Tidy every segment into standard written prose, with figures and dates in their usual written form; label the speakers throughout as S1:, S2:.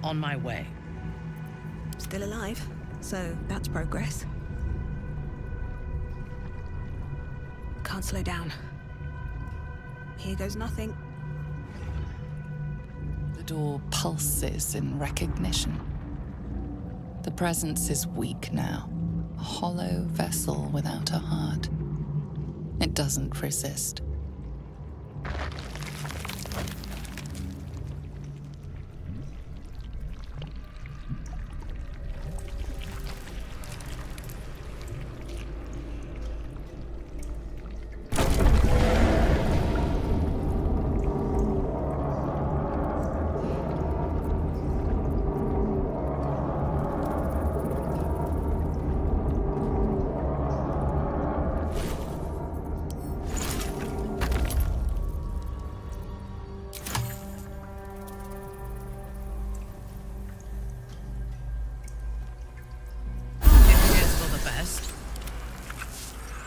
S1: On my way.
S2: Still alive, so that's progress. Can't slow down. Here goes nothing.
S3: The door pulses in recognition. The presence is weak now, a hollow vessel without a heart. It doesn't resist.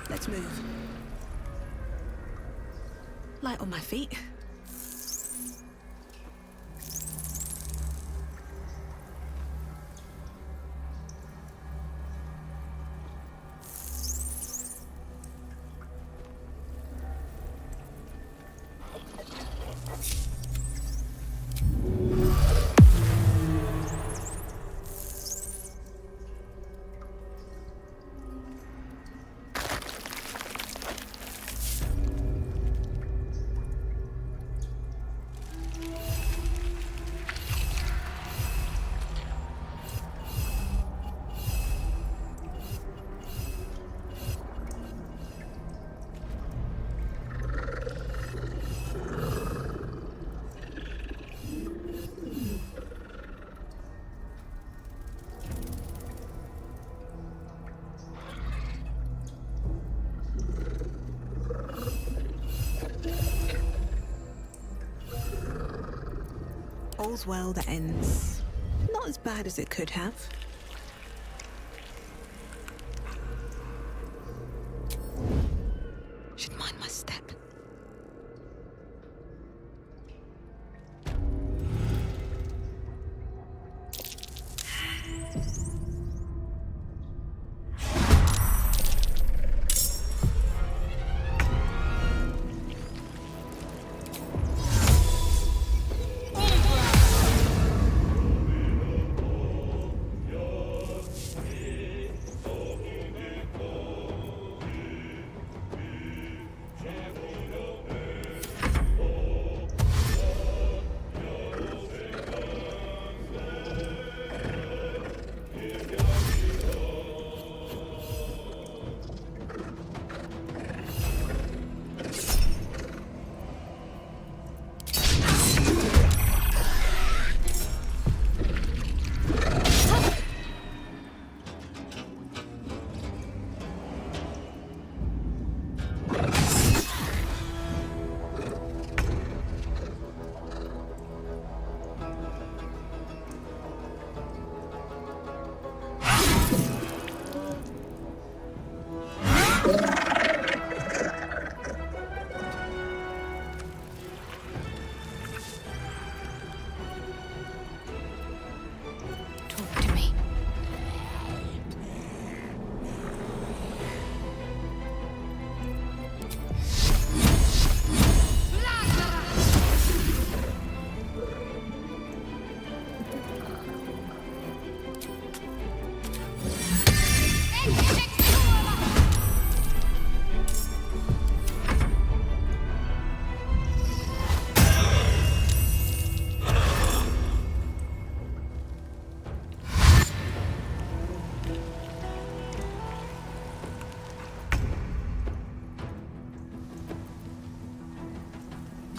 S2: Let's move. Light on my feet. All's well that ends not as bad as it could have. Should mind my step.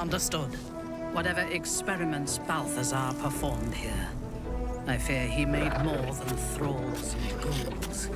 S1: Understood. Whatever experiments Balthazar performed here, I fear he made more than thralls and ghouls.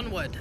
S1: Onward!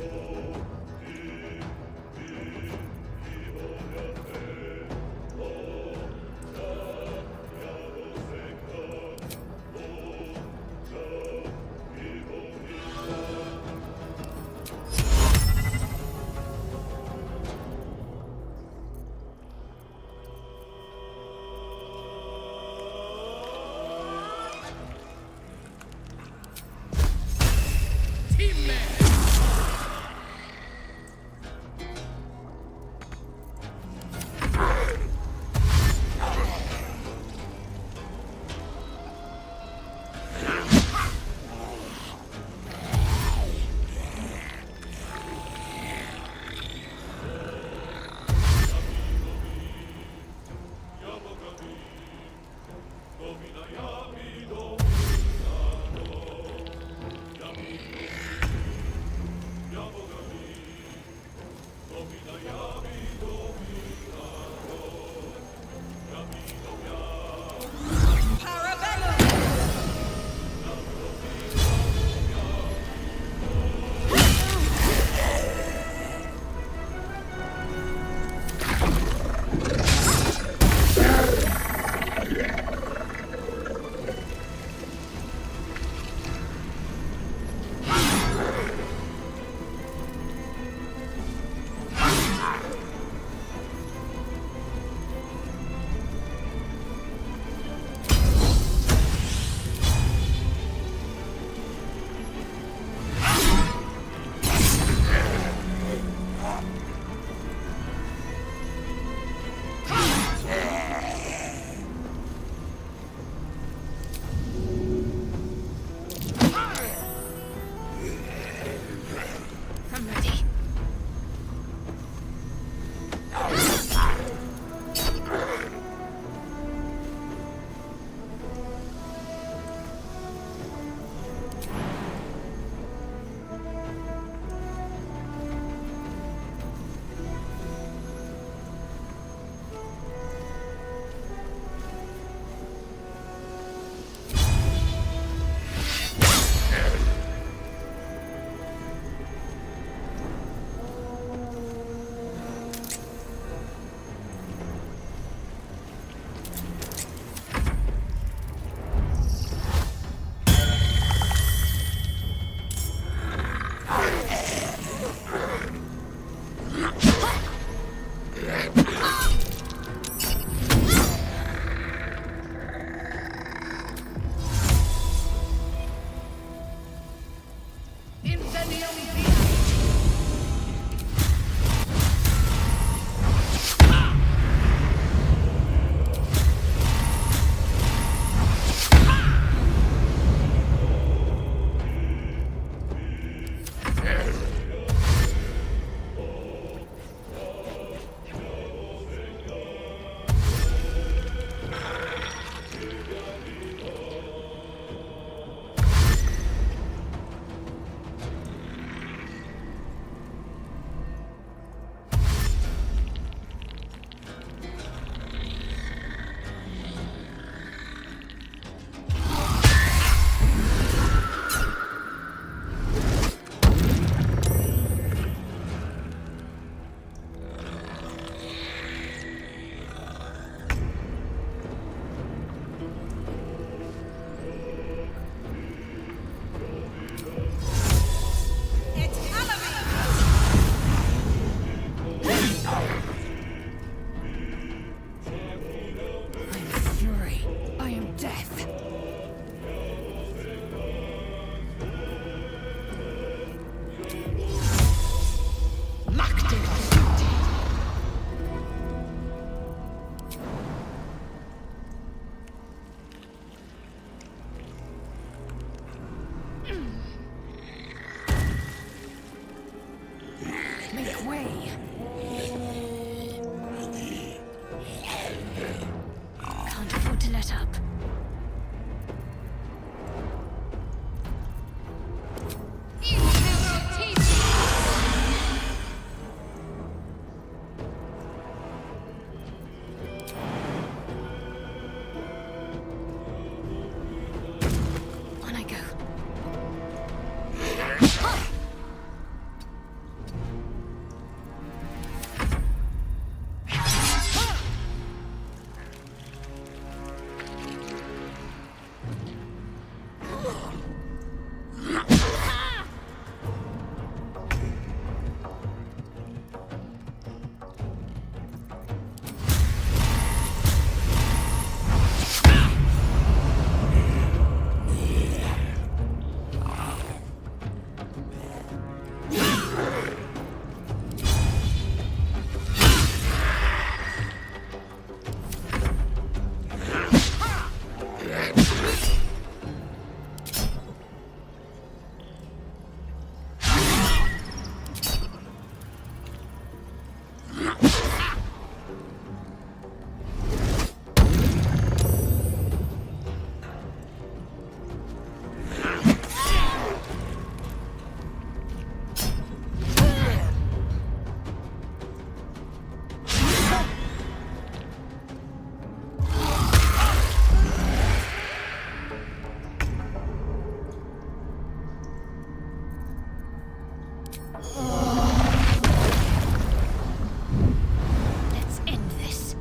S4: Let's end this.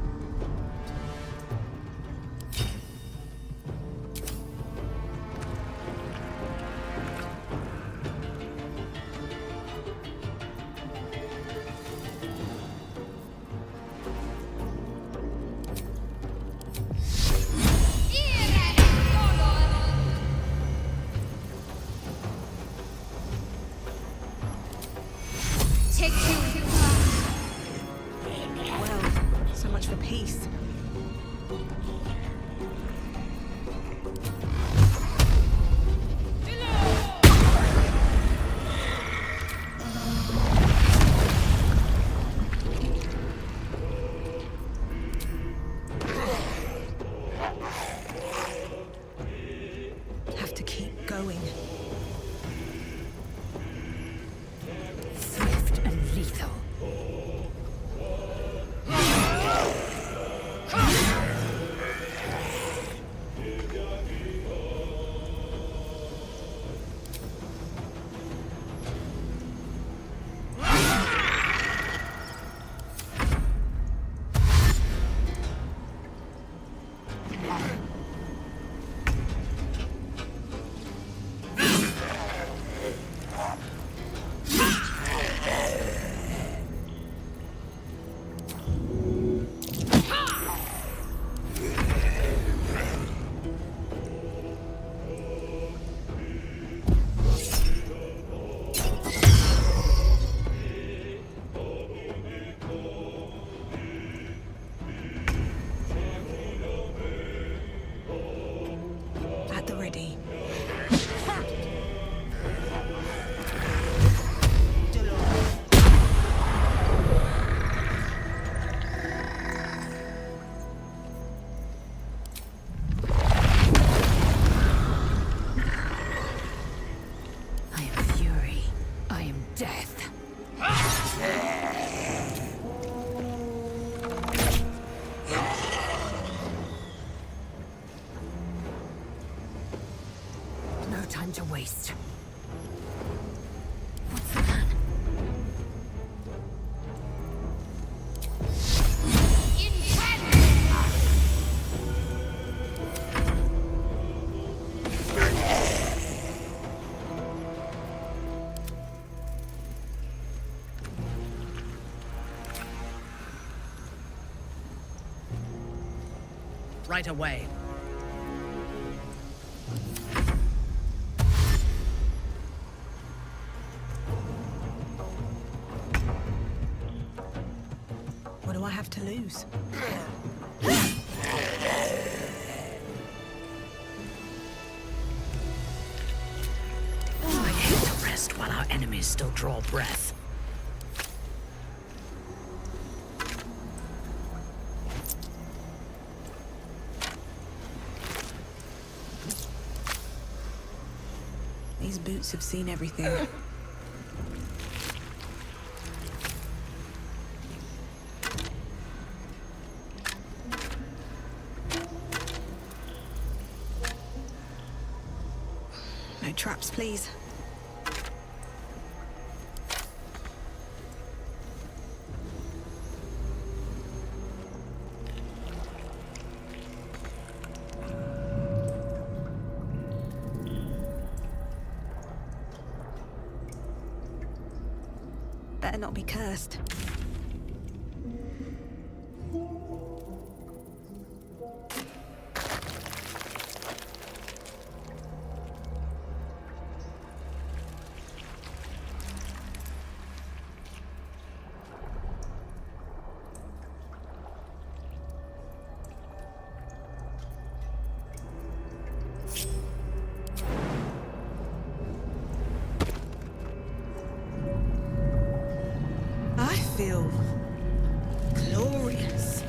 S2: Well, so much for peace. Have to keep going.
S4: Swift and lethal.
S2: At the ready.
S4: I am fury. I am death. No time to waste. What's the plan?
S1: Right away.
S2: What do I have to lose?
S1: I hate to rest while our enemies still draw breath.
S2: These boots have seen everything. No traps, please. Better not be cursed. I feel glorious.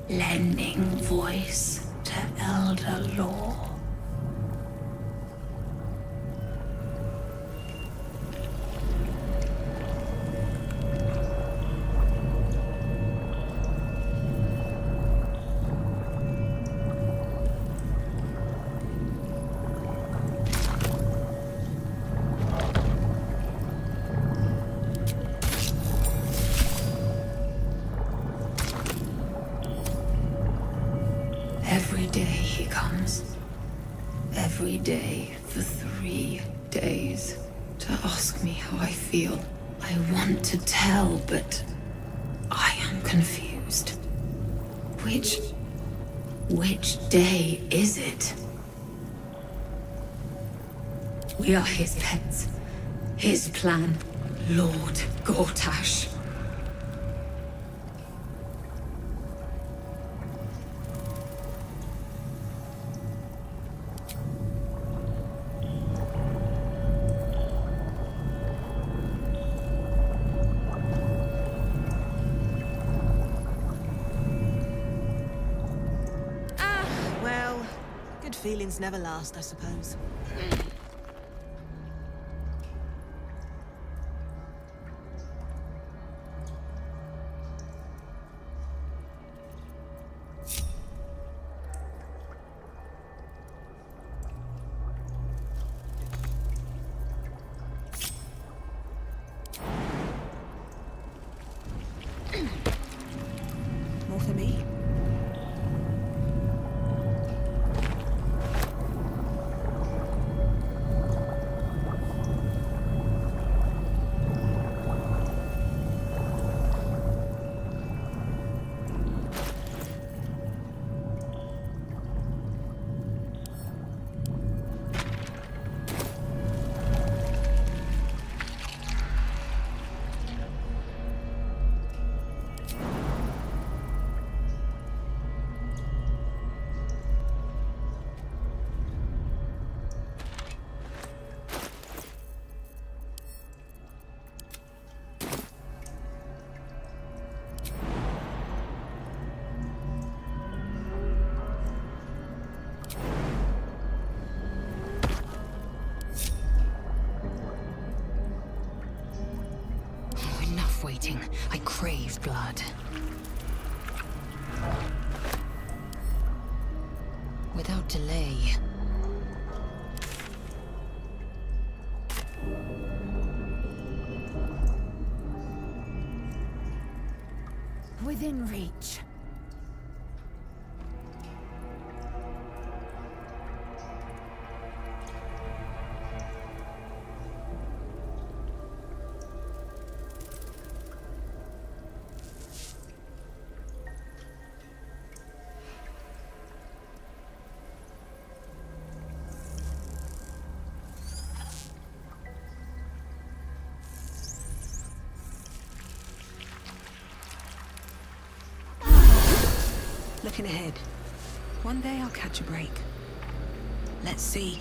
S4: lending voice to elder law. Every day he comes. Every day for 3 days to ask me how I feel. I want to tell, but I am confused. Which day is it? We are his pets. His plan, Lord Gortash.
S2: Well, good feelings never last, I suppose. More for me?
S4: Enough waiting. I crave blood. Without delay. Within reach.
S2: Looking ahead. One day I'll catch a break. Let's see.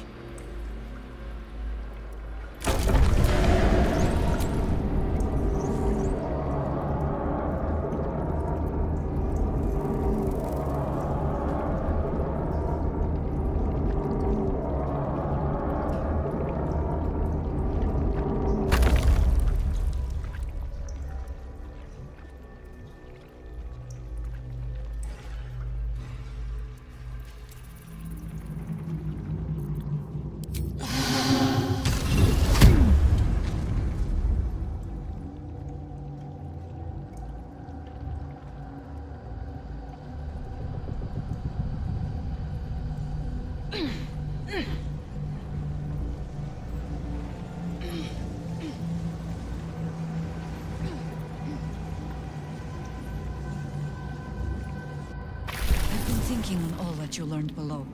S4: Thinking on all that you learned below.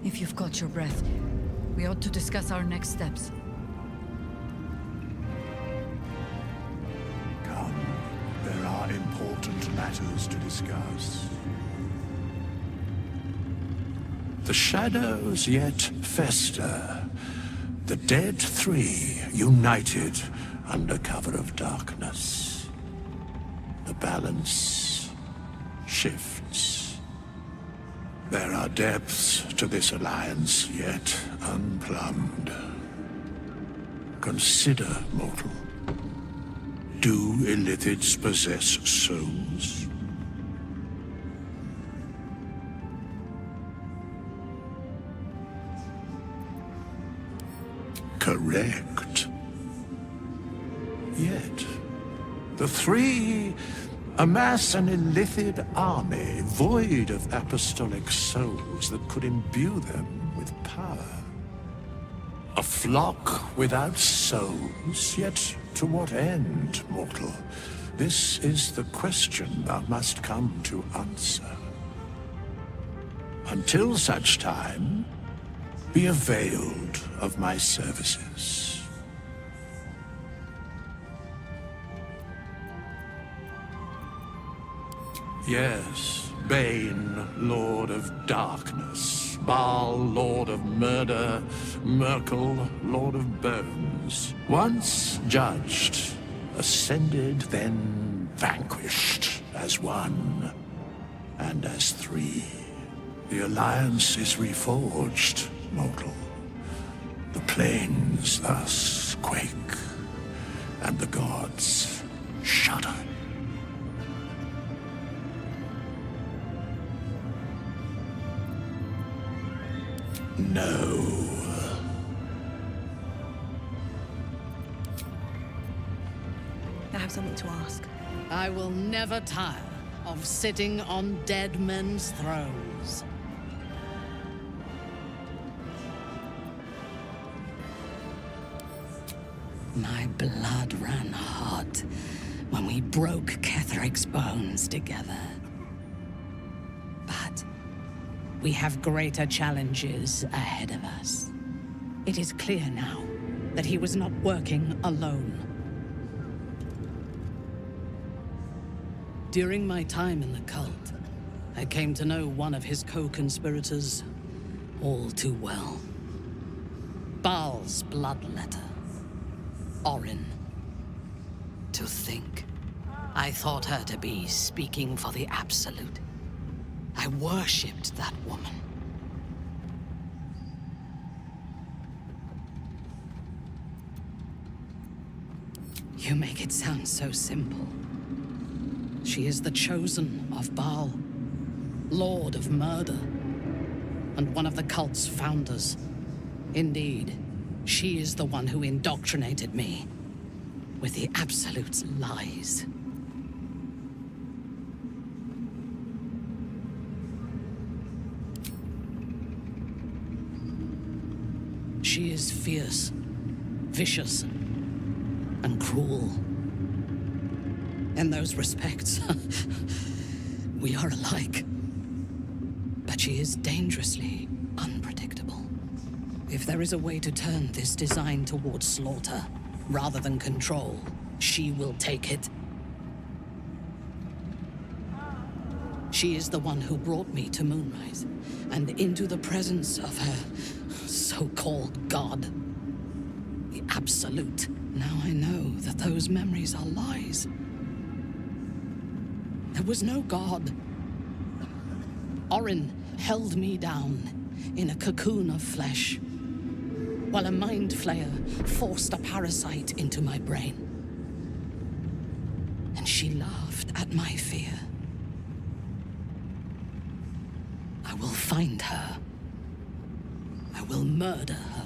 S4: If you've got your breath, we ought to discuss our next steps.
S5: Come, there are important matters to discuss. The shadows yet fester. The dead three united under cover of darkness. The balance shifts. shifts. There are depths to this alliance yet unplumbed. Consider, mortal. Do illithids possess souls? Correct. Yet, the three amass an illithid army void of apostolic souls that could imbue them with power. A flock without souls, yet to what end, mortal? This is the question thou must come to answer. Until such time, be availed of my services. Yes, Bane, Lord of Darkness, Baal, Lord of Murder, Merkel, Lord of Bones. Once judged, ascended, then vanquished as one, and as three. The Alliance is reforged, mortal. The plains thus quake, and the gods shudder. No.
S2: I have something to ask.
S1: I will never tire of sitting on dead men's thrones. My blood ran hot when we broke Ketheric's bones together. But we have greater challenges ahead of us. It is clear now that he was not working alone. During my time in the cult, I came to know one of his co-conspirators all too well. Baal's bloodletter. Orin. To think, I thought her to be speaking for the Absolute. I worshipped that woman. You make it sound so simple. She is the chosen of Baal, Lord of Murder, and one of the cult's founders. Indeed, she is the one who indoctrinated me with the Absolute's lies. She is fierce, vicious, and cruel. In those respects, we are alike. But she is dangerously unpredictable. If there is a way to turn this design towards slaughter, rather than control, she will take it. She is the one who brought me to Moonrise, and into the presence of her so-called god. The Absolute. Now I know that those memories are lies. There was no god. Orin held me down in a cocoon of flesh, while a mind flayer forced a parasite into my brain. And she laughed at my fear. I will find her. I will murder her.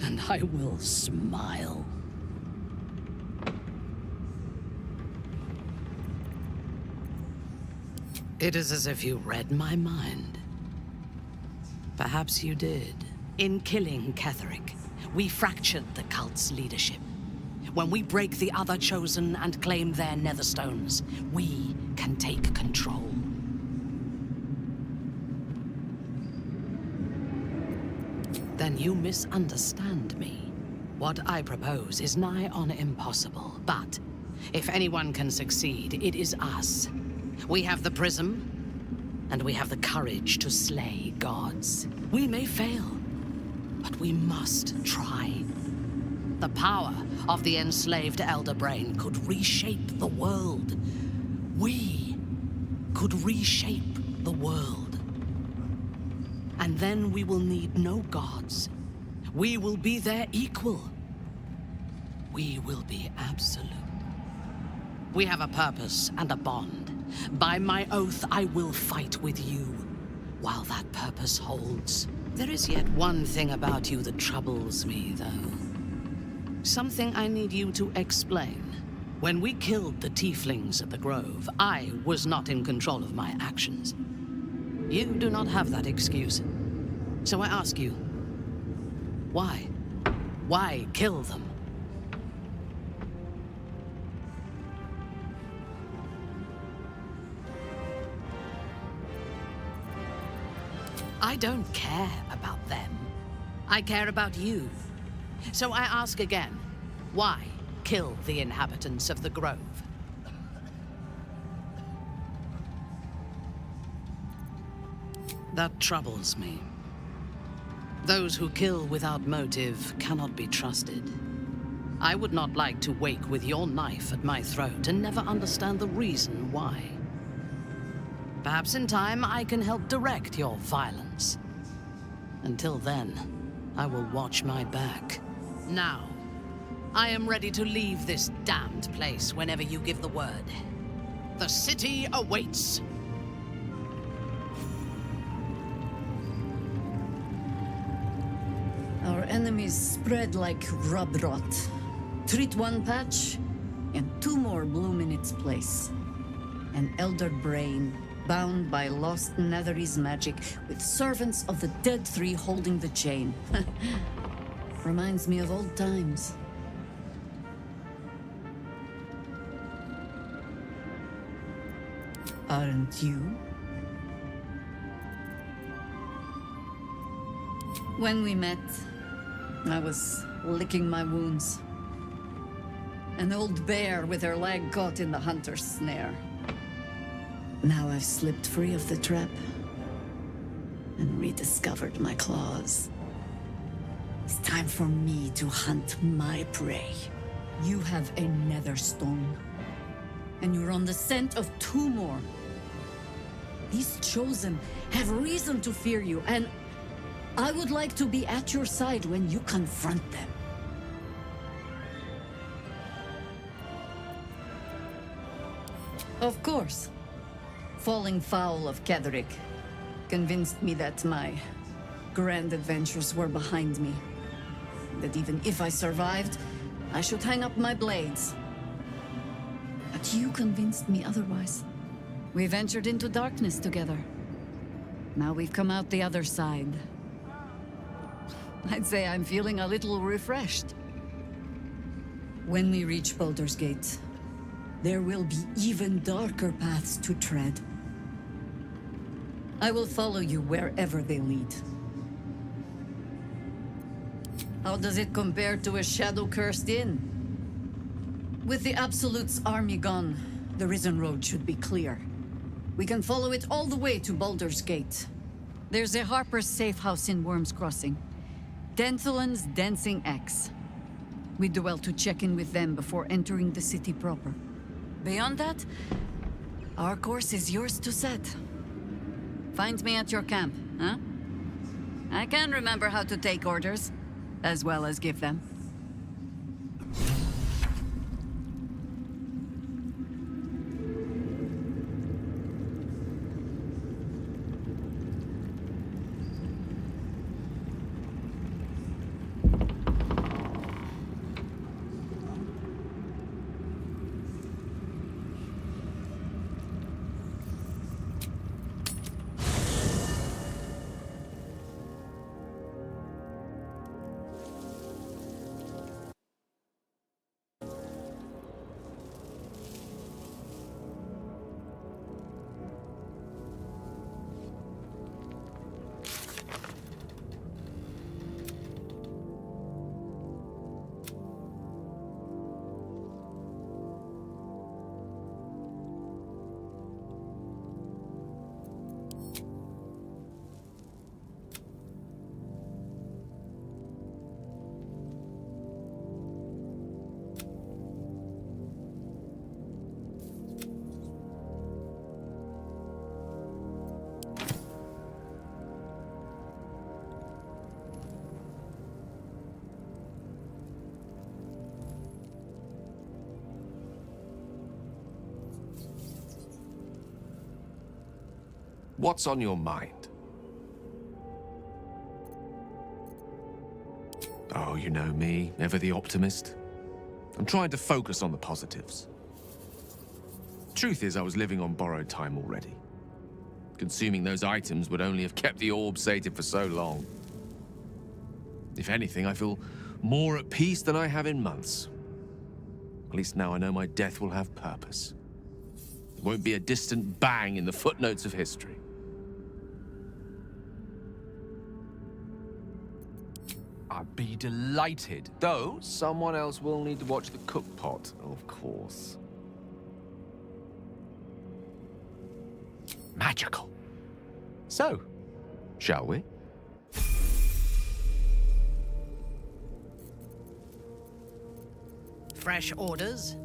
S1: And I will smile. It is as if you read my mind. Perhaps you did. In killing Ketheric, we fractured the cult's leadership. When we break the other Chosen and claim their Netherstones, we can take control. Then you misunderstand me. What I propose is nigh on impossible, but if anyone can succeed, it is us. We have the prism, and we have the courage to slay gods. We may fail, but we must try. The power of the enslaved Elder Brain could reshape the world. We could reshape the world. And then we will need no gods. We will be their equal. We will be absolute. We have a purpose and a bond. By my oath, I will fight with you while that purpose holds. There is yet one thing about you that troubles me, though. Something I need you to explain. When we killed the tieflings at the Grove, I was not in control of my actions. You do not have that excuse. So I ask you, why? Why kill them? I don't care about them. I care about you. So I ask again, why kill the inhabitants of the Grove? That troubles me. Those who kill without motive cannot be trusted. I would not like to wake with your knife at my throat and never understand the reason why. Perhaps in time I can help direct your violence. Until then, I will watch my back. Now, I am ready to leave this damned place whenever you give the word. The city awaits.
S6: Our enemies spread like rub rot. Treat one patch, and two more bloom in its place. An elder brain, bound by lost Netherese magic, with servants of the dead three holding the chain. Reminds me of old times. Aren't you? When we met, I was licking my wounds. An old bear with her leg caught in the hunter's snare. Now I've slipped free of the trap and rediscovered my claws. It's time for me to hunt my prey. You have a nether stone, and you're on the scent of two more. These chosen have reason to fear you, and I would like to be at your side when you confront them. Of course. Falling foul of Ketheric convinced me that my grand adventures were behind me. That even if I survived, I should hang up my blades. But you convinced me otherwise. We ventured into darkness together. Now we've come out the other side. I'd say I'm feeling a little refreshed. When we reach Baldur's Gate, there will be even darker paths to tread. I will follow you wherever they lead. How does it compare to a shadow-cursed inn? With the Absolute's army gone, the Risen Road should be clear. We can follow it all the way to Baldur's Gate. There's a Harper's safe house in Worm's Crossing. Denthelin's Dancing Axe. We do well to check in with them before entering the city proper. Beyond that, our course is yours to set. Find me at your camp, huh? I can remember how to take orders, as well as give them.
S7: What's on your mind? Oh, you know me, ever the optimist. I'm trying to focus on the positives. Truth is, I was living on borrowed time already. Consuming those items would only have kept the orb sated for so long. If anything, I feel more at peace than I have in months. At least now I know my death will have purpose. It won't be a distant bang in the footnotes of history. I'd be delighted, though someone else will need to watch the cookpot, of course. Magical. So, shall we?
S1: Fresh orders?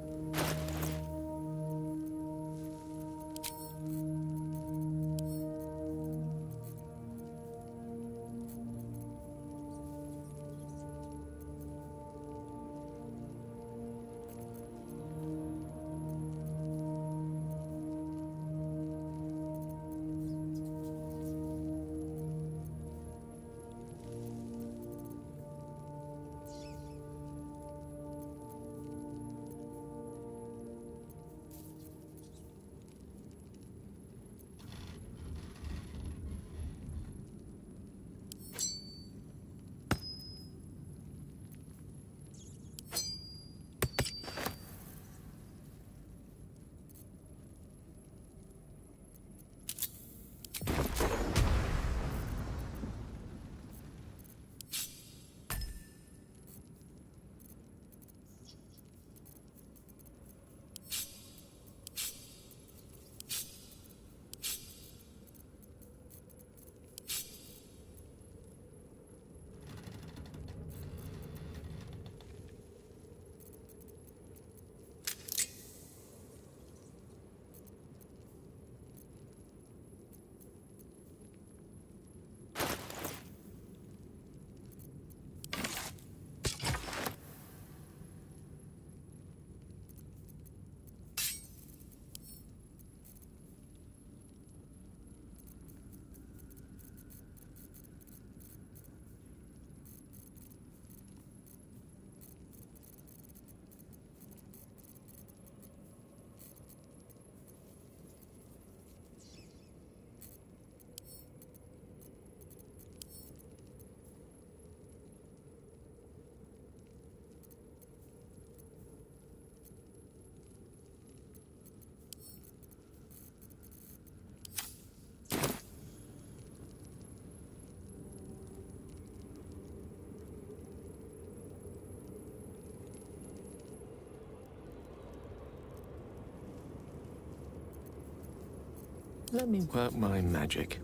S7: Let me work my magic.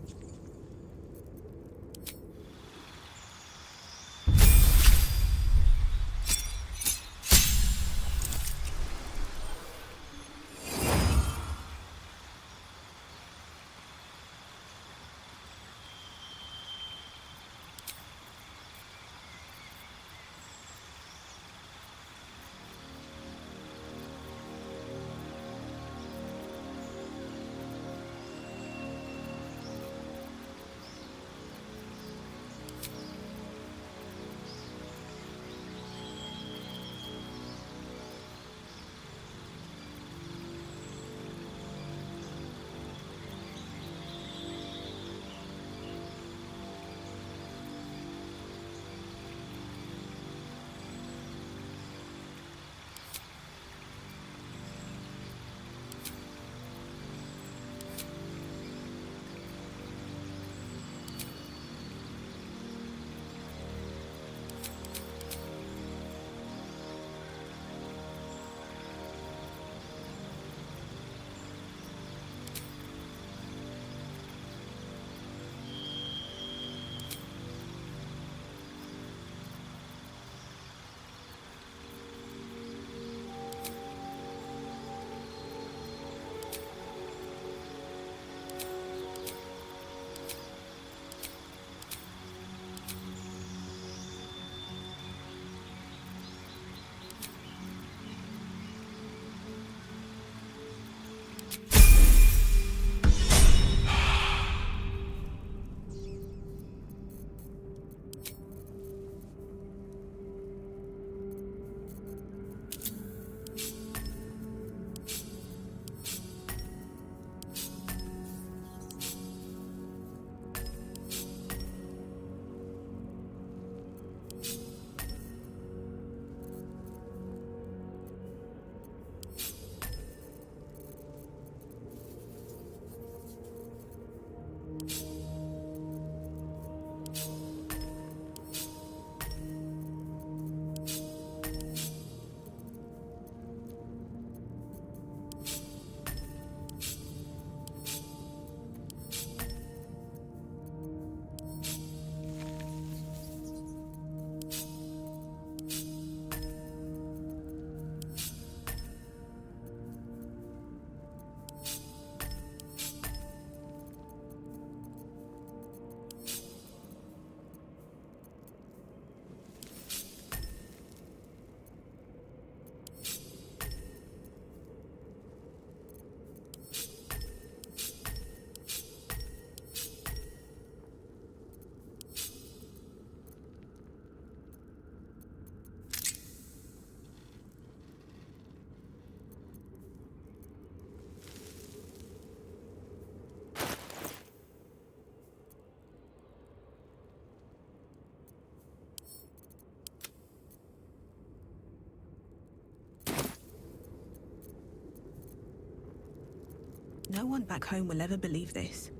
S2: No one back home will ever believe this.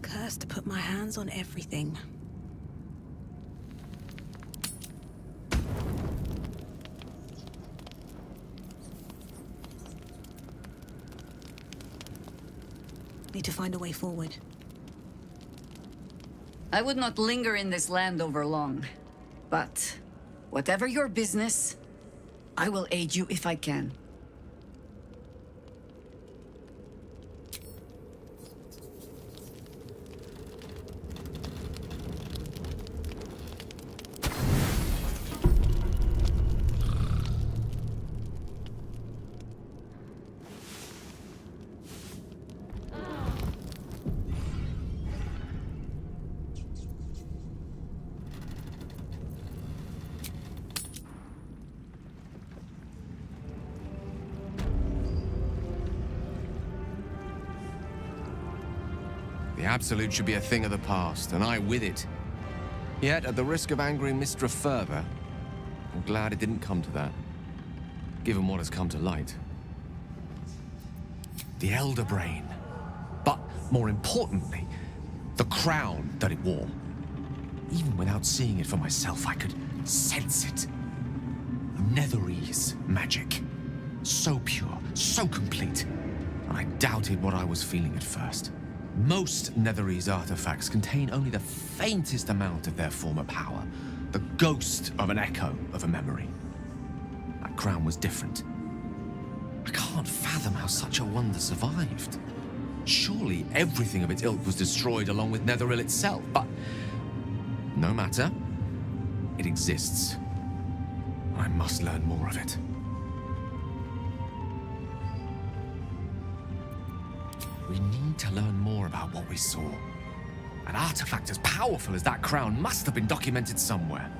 S2: Cursed to put my hands on everything. Need to find a way forward.
S6: I would not linger in this land over long. But whatever your business, I will aid you if I can.
S7: The Absolute should be a thing of the past, and I with it. Yet, at the risk of angering Mystra further, I'm glad it didn't come to that, given what has come to light. The Elder Brain. But, more importantly, the crown that it wore. Even without seeing it for myself, I could sense it. Netherese magic. So pure, so complete. And I doubted what I was feeling at first. Most Netherese artifacts contain only the faintest amount of their former power, the ghost of an echo of a memory. That crown was different. I can't fathom how such a wonder survived. Surely everything of its ilk was destroyed along with Netheril itself, but no matter. It exists. I must learn more of it. We need to learn more about what we saw. An artifact as powerful as that crown must have been documented somewhere.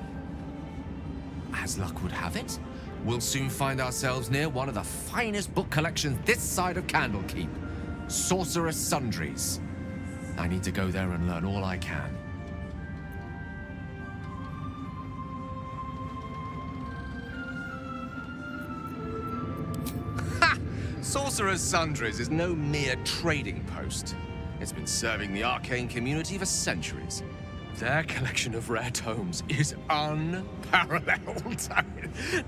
S7: As luck would have it, we'll soon find ourselves near one of the finest book collections this side of Candlekeep. Sorcerer's Sundries. I need to go there and learn all I can. Sorcerer's Sundries is no mere trading post. It's been serving the arcane community for centuries. Their collection of rare tomes is unparalleled.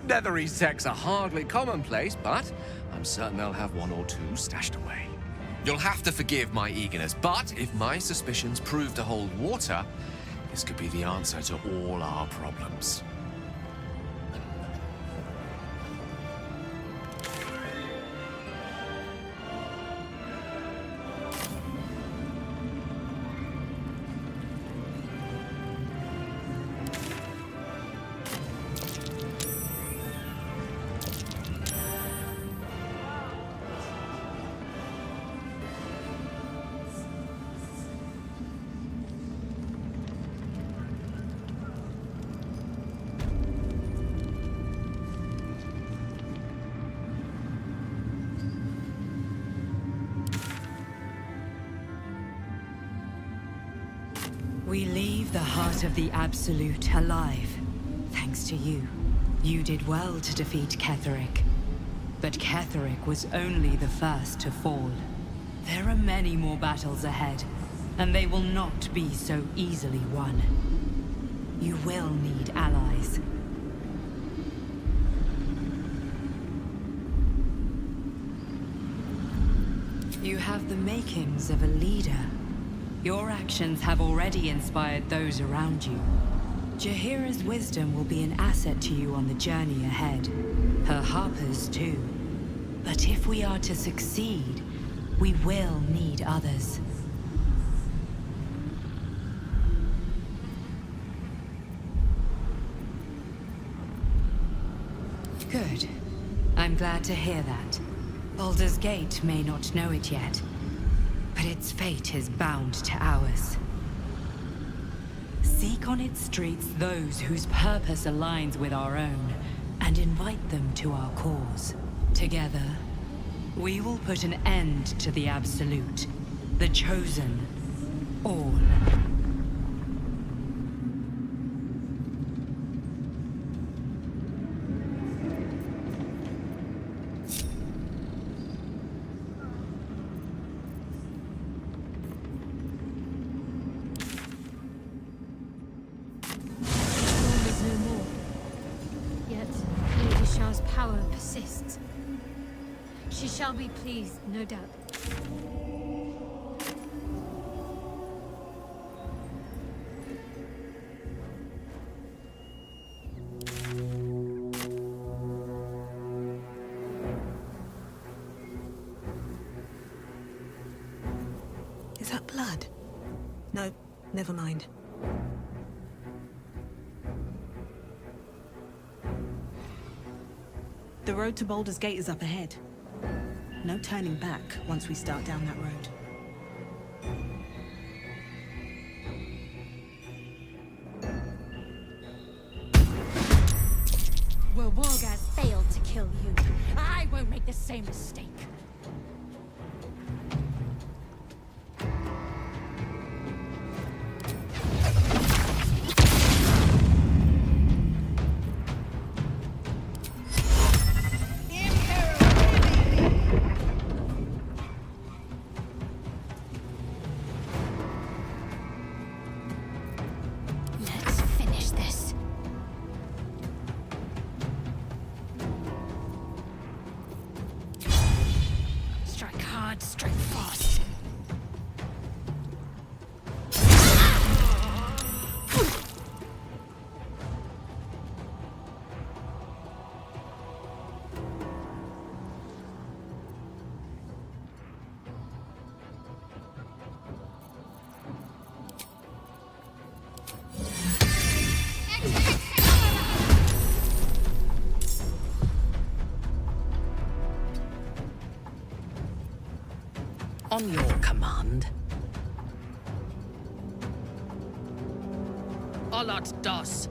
S7: Netherese texts are hardly commonplace, but I'm certain they'll have one or two stashed away. You'll have to forgive my eagerness, but if my suspicions prove to hold water, this could be the answer to all our problems.
S2: We leave the heart of the Absolute alive. Thanks to you. You did well to defeat Ketheric. But Ketheric was only the first to fall. There are many more battles ahead, and they will not be so easily won. You will need allies. You have the makings of a leader. Your actions have already inspired those around you. Jaheira's wisdom will be an asset to you on the journey ahead. Her harpers too. But if we are to succeed, we will need others. Good. I'm glad to hear that. Baldur's Gate may not know it yet, but its fate is bound to ours. Seek on its streets those whose purpose aligns with our own, and invite them to our cause. Together, we will put an end to the Absolute, the Chosen, all.
S8: Storm is no more. Yet Lady Shah's power persists. She shall be pleased, no doubt.
S9: Is that blood? No, never mind. The road to Baldur's Gate is up ahead. No turning back once we start down that road.
S8: Where Wargaz failed to kill you, I won't make the same mistake. Let's finish this. Strike hard, strike fast.
S1: On your command. Alat das.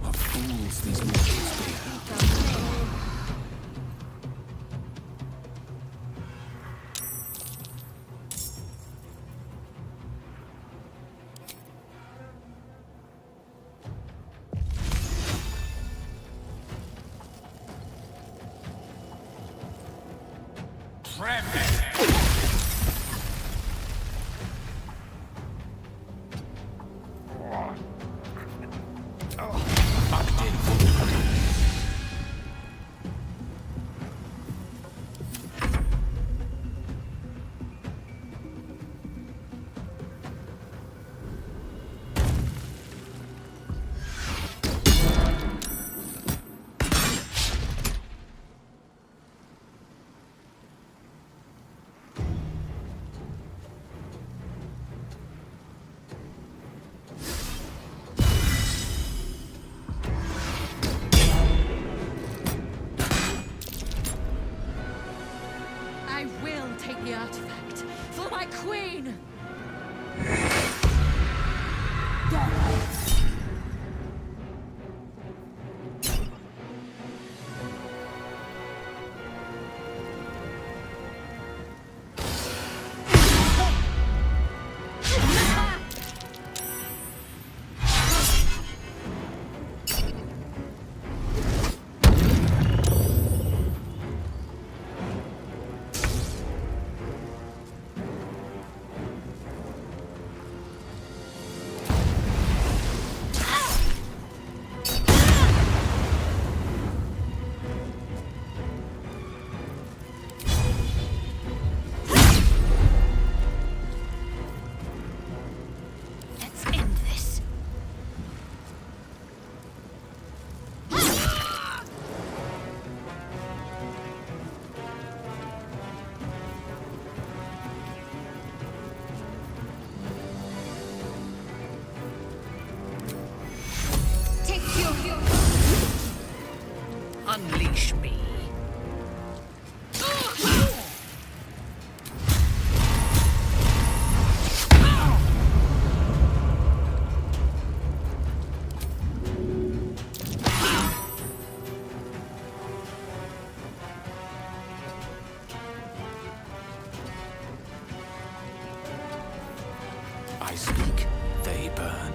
S5: What fools these mortals be. I speak, they burn.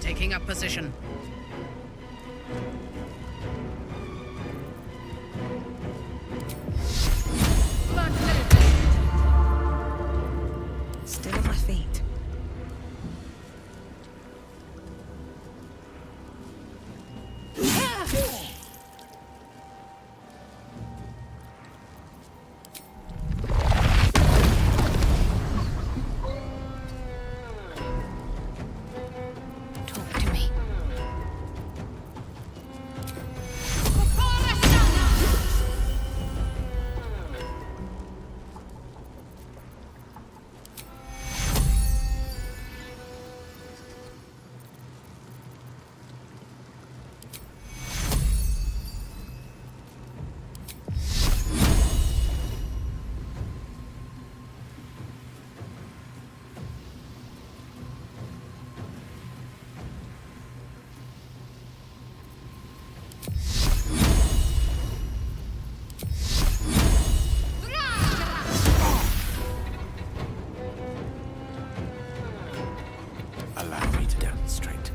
S1: Taking up position.
S9: Still on my feet.
S4: Talk to me.
S5: Allow me to demonstrate.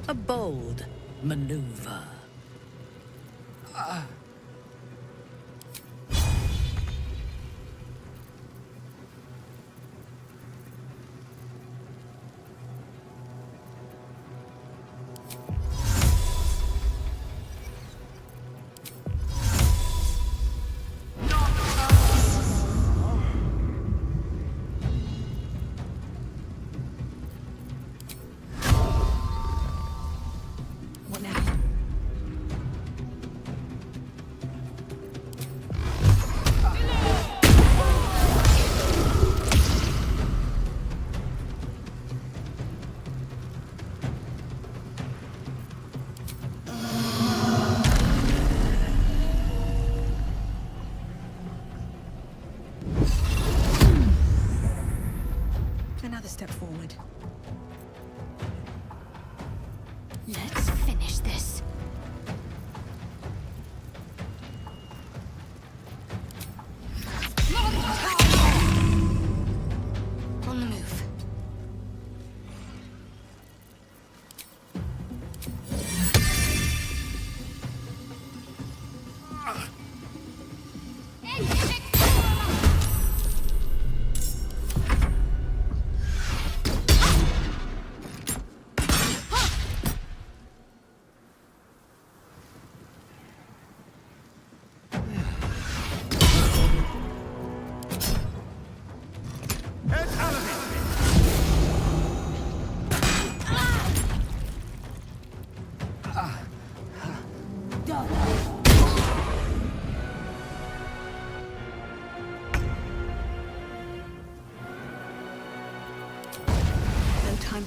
S1: A bold maneuver.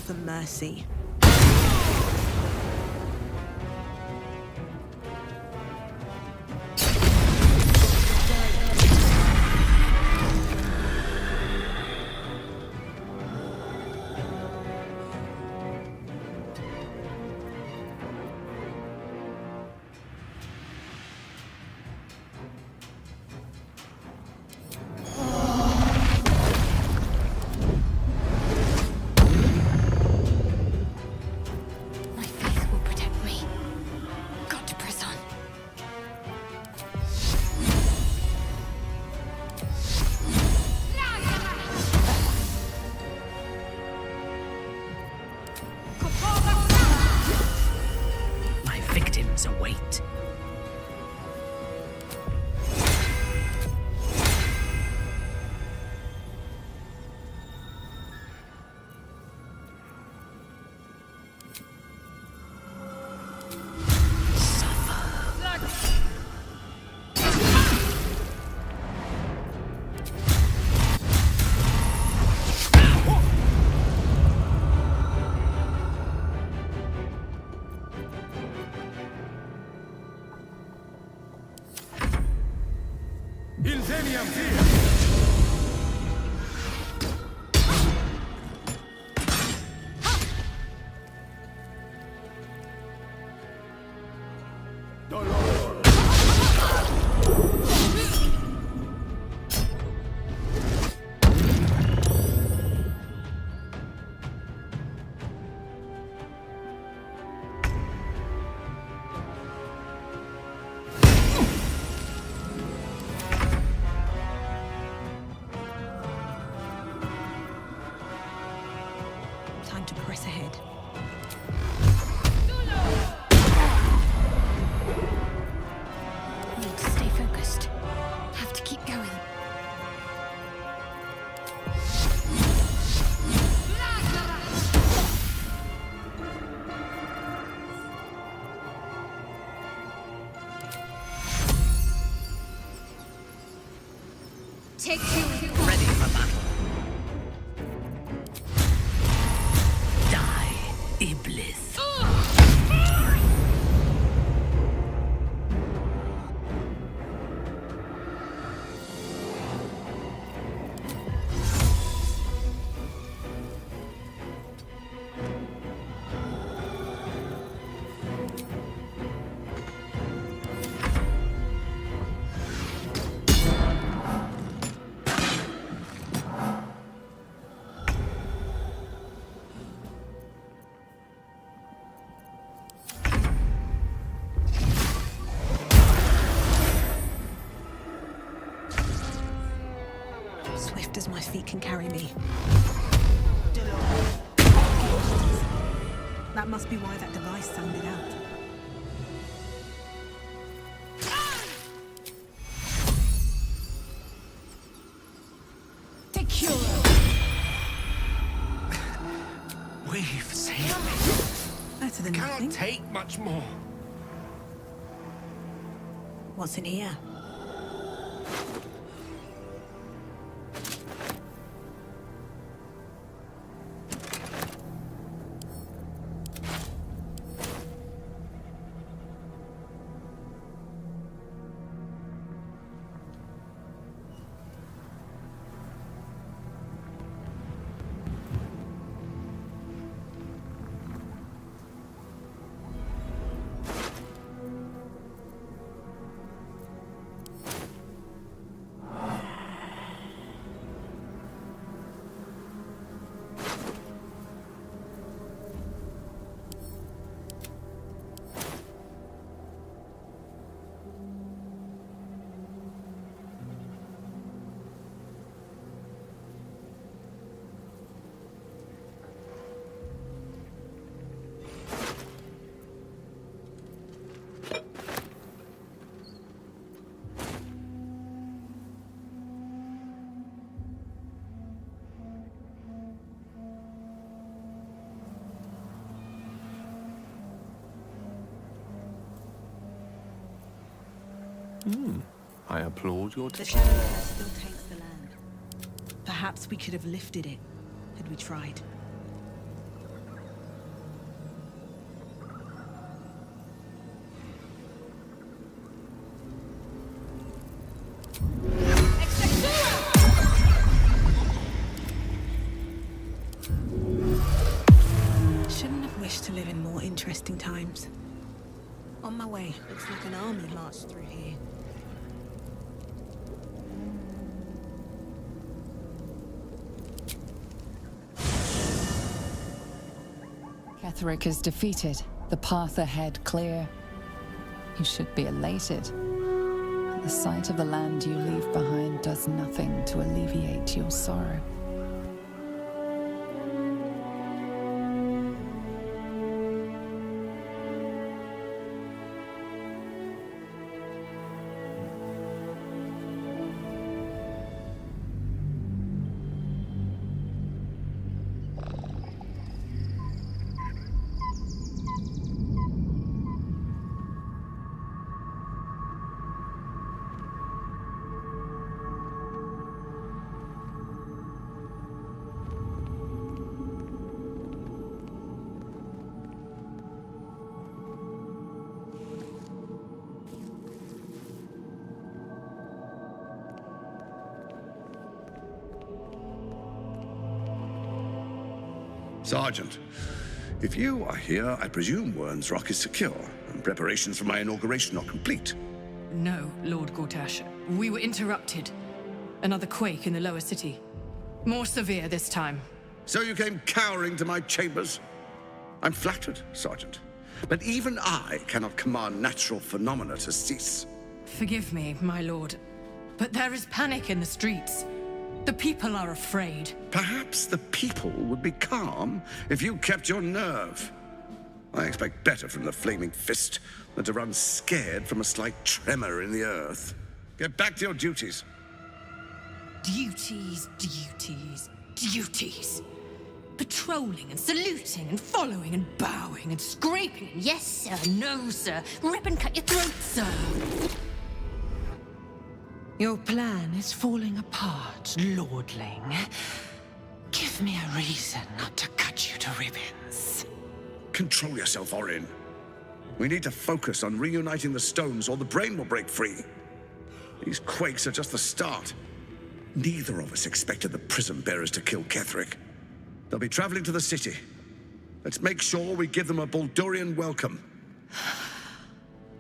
S9: for mercy.
S8: My faith will protect me. Got to press on.
S1: My victims await.
S9: Time to press ahead.
S8: Need to stay focused. Have to keep going. Take two.
S1: Ready for battle. Die, Iblis.
S9: Swift as my feet can carry me. That must be why that device sounded out.
S7: We've saved me.
S9: Better than
S7: Cannot
S9: nothing.
S7: take much more.
S9: What's in here?
S7: I applaud your
S9: The shadow curse still taints the land. Perhaps we could have lifted it, had we tried. Shouldn't have wished to live in more interesting times. On my way. Looks like an army marched through here.
S3: Ketheric is defeated, the path ahead clear. You should be elated. But the sight of the land you leave behind does nothing to alleviate your sorrow.
S10: Sergeant, if you are here, I presume Wern's Rock is secure, and preparations for my inauguration are complete.
S2: No, Lord Gortash. We were interrupted. Another quake in the lower city. More severe this time.
S10: So you came cowering to my chambers? I'm flattered, Sergeant. But even I cannot command natural phenomena to cease.
S2: Forgive me, my lord, but there is panic in the streets. The people are afraid.
S10: Perhaps the people would be calm if you kept your nerve. I expect better from the Flaming Fist than to run scared from a slight tremor in the earth. Get back to your duties.
S2: Duties, duties, duties. Patrolling and saluting and following and bowing and scraping. Yes, sir. No, sir. Rip and cut your throat, sir.
S11: Your plan is falling apart, lordling. Give me a reason not to cut you to ribbons.
S10: Control yourself, Orin. We need to focus on reuniting the stones or the brain will break free. These quakes are just the start. Neither of us expected the Prism Bearers to kill Ketheric. They'll be traveling to the city. Let's make sure we give them a Baldurian welcome.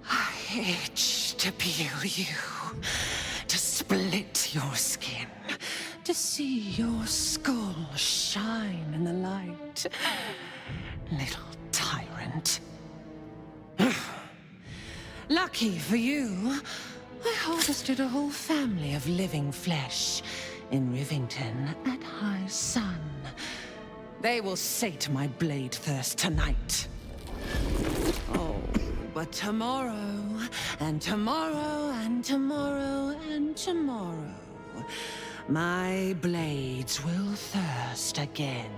S11: I itch to peel you, to split your skin, to see your skull shine in the light. Little tyrant. Lucky for you, I harvested a whole family of living flesh in Rivington at high sun. They will sate my blade thirst tonight. Oh, but tomorrow, and tomorrow, and tomorrow, and tomorrow, my blades will thirst again.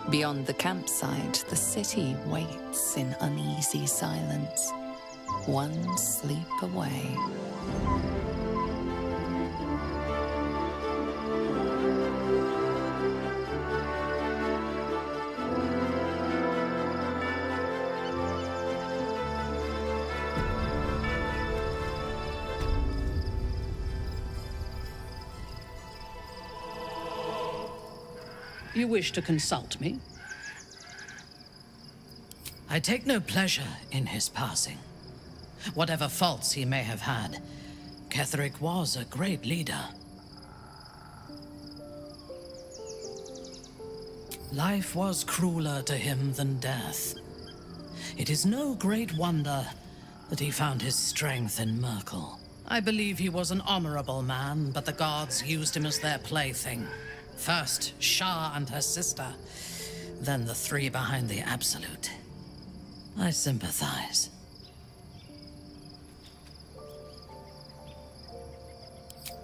S3: Beyond the campsite, the city waits in uneasy silence, one sleep away.
S1: You wish to consult me? I take no pleasure in his passing. Whatever faults he may have had, Ketheric was a great leader. Life was crueler to him than death. It is no great wonder that he found his strength in Merkel. I believe he was an honorable man, but the gods used him as their plaything. First, Shah and her sister, than the three behind the Absolute. I sympathize.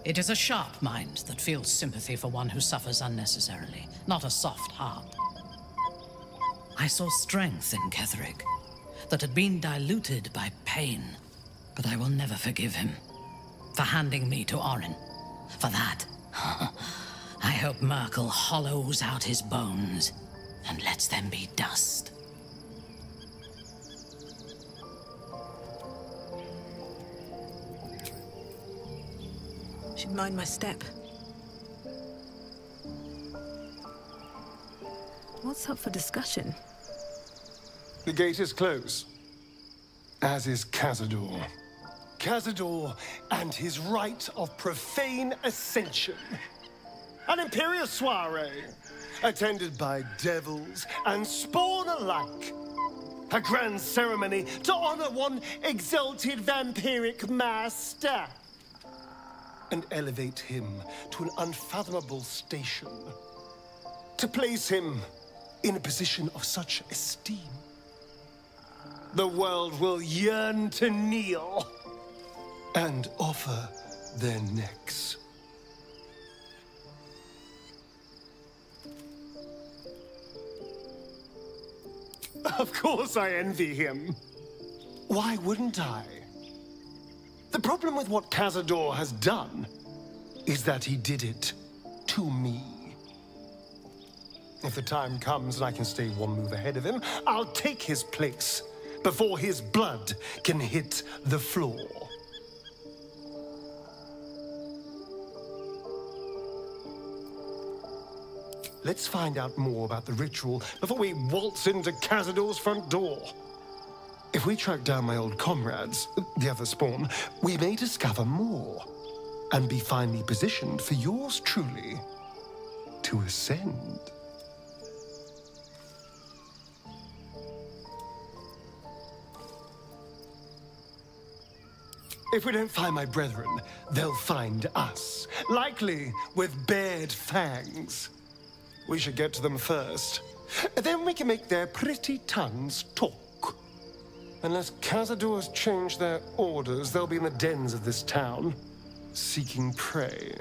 S1: It is a sharp mind that feels sympathy for one who suffers unnecessarily, not a soft heart. I saw strength in Ketherick that had been diluted by pain, but I will never forgive him for handing me to Orin. For that, I hope Merkel hollows out his bones and lets them be dust.
S9: Should mind my step. What's up for discussion?
S12: The gate is closed, as is Cazador. Cazador and his rite of profane ascension. An imperial soiree, attended by devils and spawn alike. A grand ceremony to honor one exalted vampiric master. And elevate him to an unfathomable station. To place him in a position of such esteem. The world will yearn to kneel and offer their necks. Of course I envy him. Why wouldn't I? The problem with what Cazador has done is that he did it to me. If the time comes and I can stay one move ahead of him, I'll take his place before his blood can hit the floor. Let's find out more about the ritual before we waltz into Cazador's front door. If we track down my old comrades, the other spawn, we may discover more and be finely positioned for yours truly to ascend. If we don't find my brethren, they'll find us, likely with bared fangs. We should get to them first. Then we can make their pretty tongues talk. Unless Cazadors change their orders, they'll be in the dens of this town, seeking prey.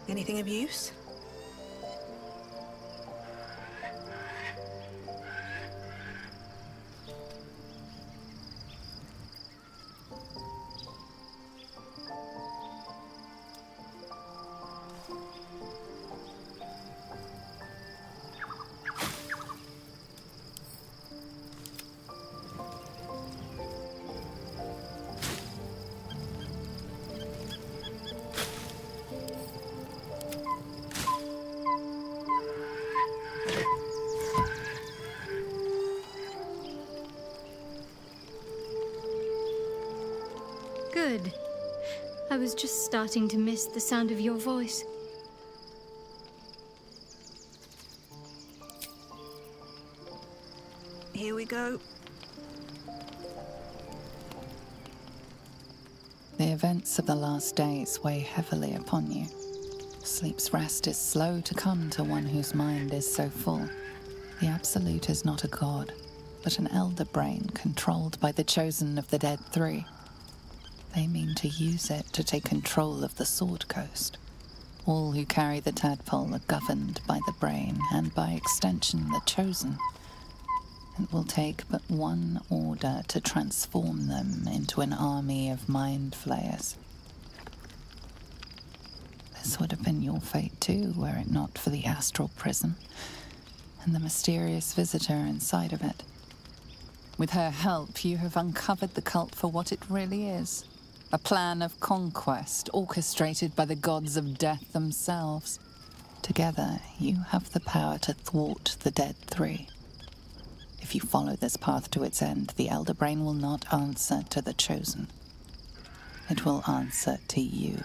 S9: Anything of use?
S8: Good. I was just starting to miss the sound of your voice.
S9: Here we go.
S3: The events of the last days weigh heavily upon you. Sleep's rest is slow to come to one whose mind is so full. The Absolute is not a god, but an elder brain controlled by the chosen of the Dead Three. They mean to use it to take control of the Sword Coast. All who carry the tadpole are governed by the brain, and by extension the chosen. It will take but one order to transform them into an army of mind flayers. This would have been your fate too, were it not for the astral prison and the mysterious visitor inside of it. With her help, you have uncovered the cult for what it really is. A plan of conquest orchestrated by the gods of death themselves. Together, you have the power to thwart the Dead Three. If you follow this path to its end, the Elder Brain will not answer to the Chosen. It will answer to you.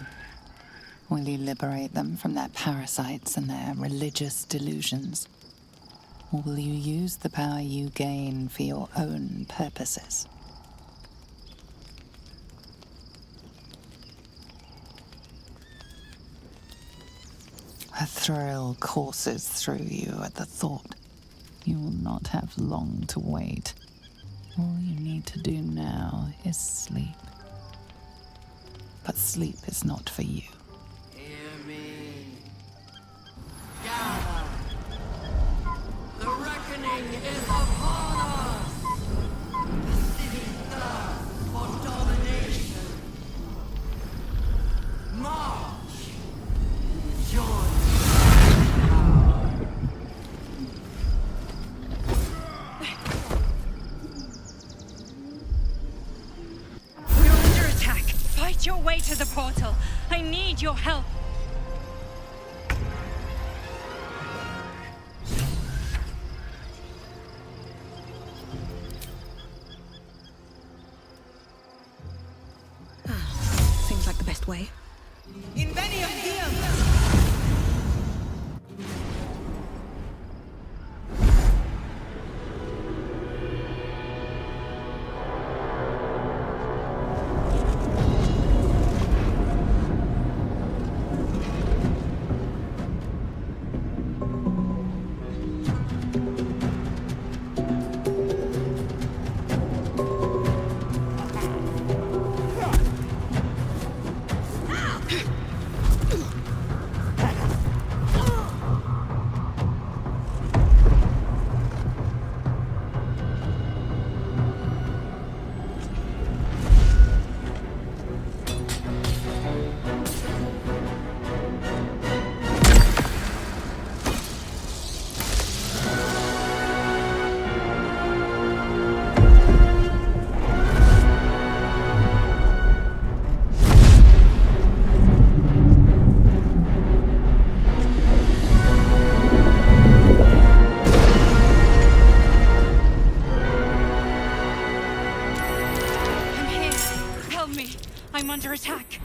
S3: Will you liberate them from their parasites and their religious delusions? Or will you use the power you gain for your own purposes? A thrill courses through you at the thought. You will not have long to wait. All you need to do now is sleep. But sleep is not for you.
S13: Hear me. Gather. The reckoning is upon us. The city thirsts for domination. March. Join.
S2: We're under attack. Fight your way to the portal. I need your help.
S9: Seems like the best way.
S2: I'm under attack.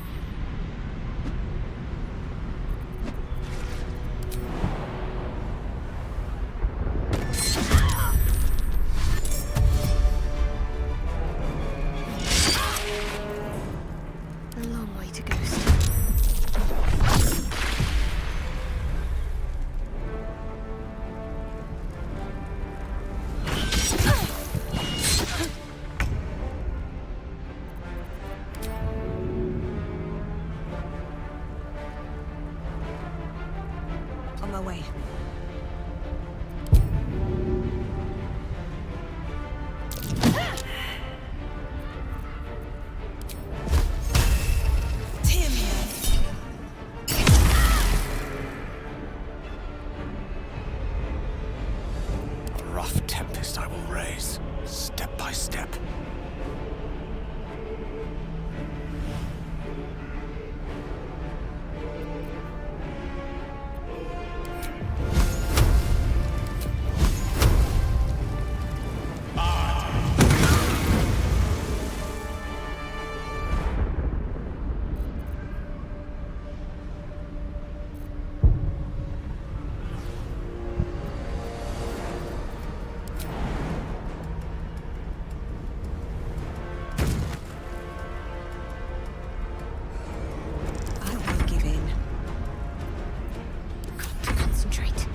S8: A long way to go still.
S9: On my way.
S10: A rough tempest I will raise, step by step.
S9: I won't give in.
S8: Got to concentrate.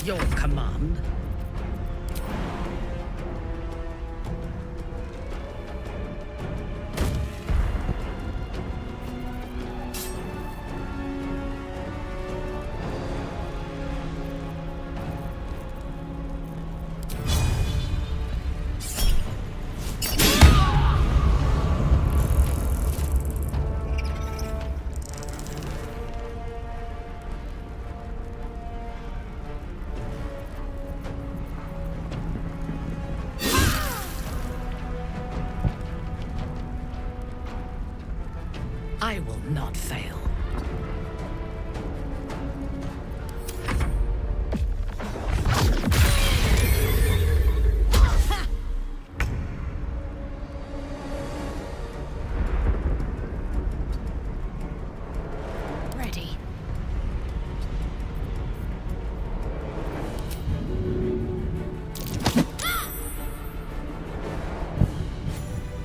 S1: Your command.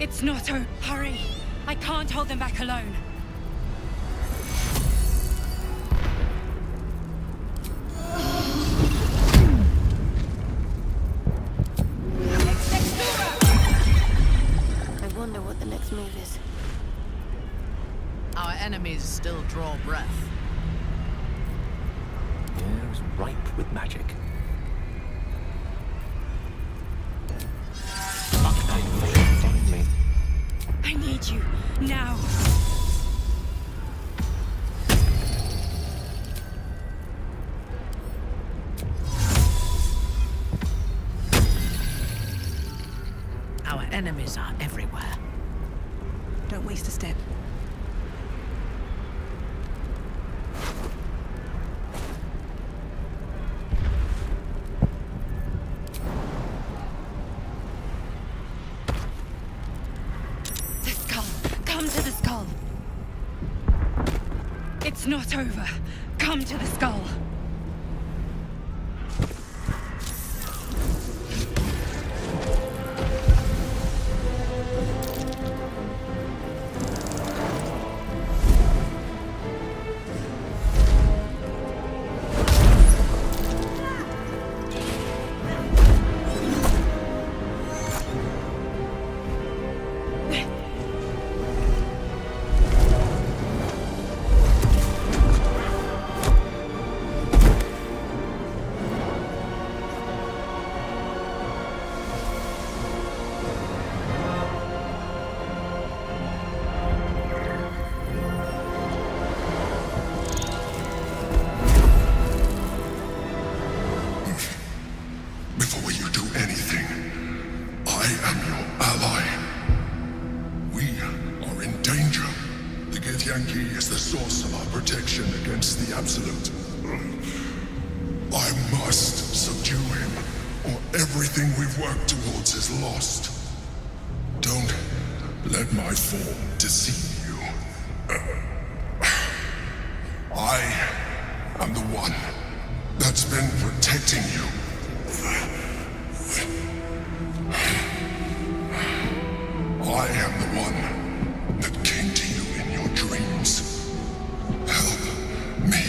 S2: It's not over. Hurry! I can't hold them back alone.
S14: I wonder what the next move is.
S13: Our enemies still draw breath.
S15: The air is ripe with magic. Find me.
S2: I need you, now.
S13: Our enemies are everywhere.
S9: Don't waste a step.
S2: The skull. Come to the skull. It's not over. Come to the skull.
S16: Before you do anything, I am your ally. We are in danger. The Githyanki is the source of our protection against the Absolute. I must subdue him, or everything we've worked towards is lost. Don't let my form deceive you. I am the one that's been protecting you. I am the one that came to you in your dreams. Help me.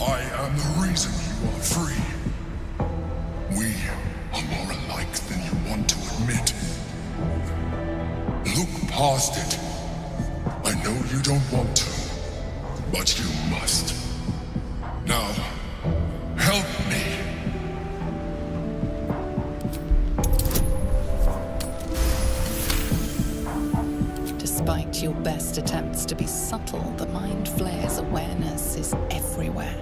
S16: I am the reason you are free. We are more alike than you want to admit. Look past it. I know you don't want to, but you must. Now, help me.
S3: Despite your best attempts to be subtle, the Mind Flayer's awareness is everywhere.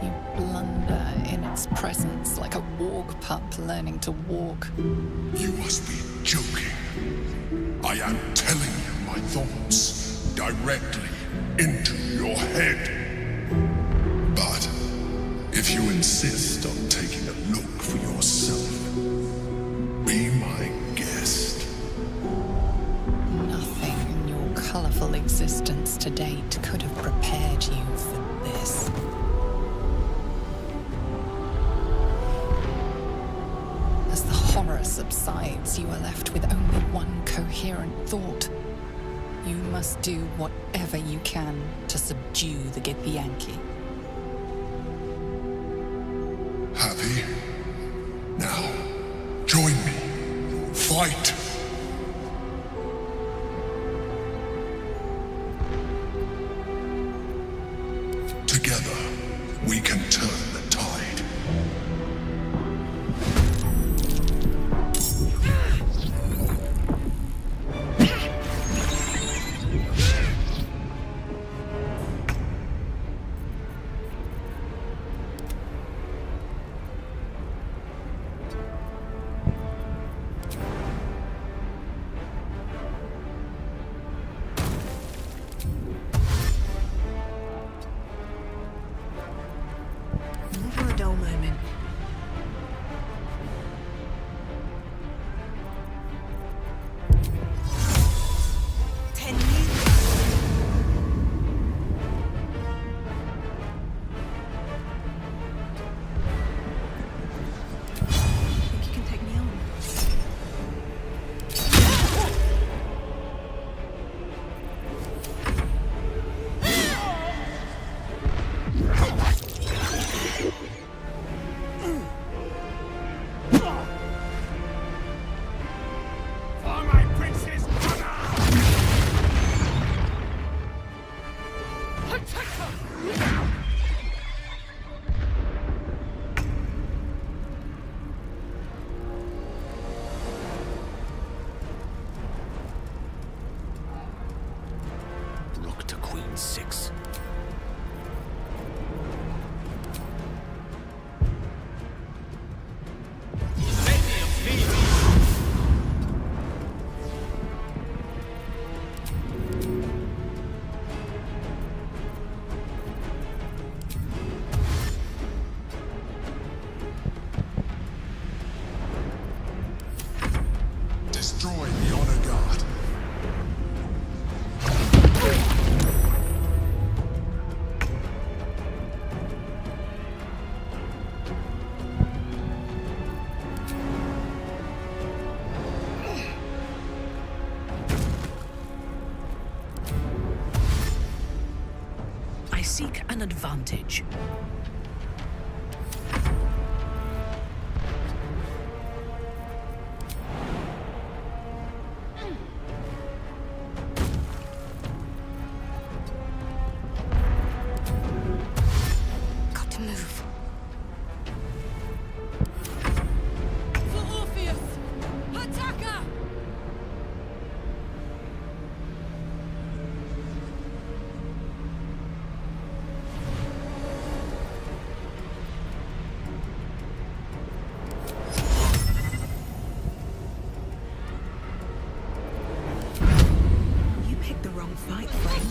S3: You blunder in its presence like a warg pup learning to walk.
S16: You must be joking. I am telling you my thoughts directly into your head. But if you insist on taking a look for yourself, be my guest.
S3: Nothing in your colorful existence to date could have prepared you for this. As the horror subsides, you are left with only one coherent thought. You must do whatever you can to subdue the Githyanki.
S16: Happy? Now, join me. Fight! Together, we can turn the tide.
S13: 6.
S16: Destroy the Honor Guard.
S13: I seek an advantage.
S8: Got to move.
S9: You picked the wrong fight, friend.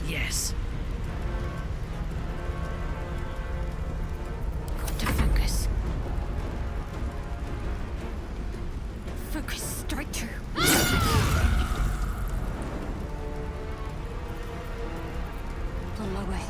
S13: Yes.
S8: Got to focus. Focus straight through. On my way.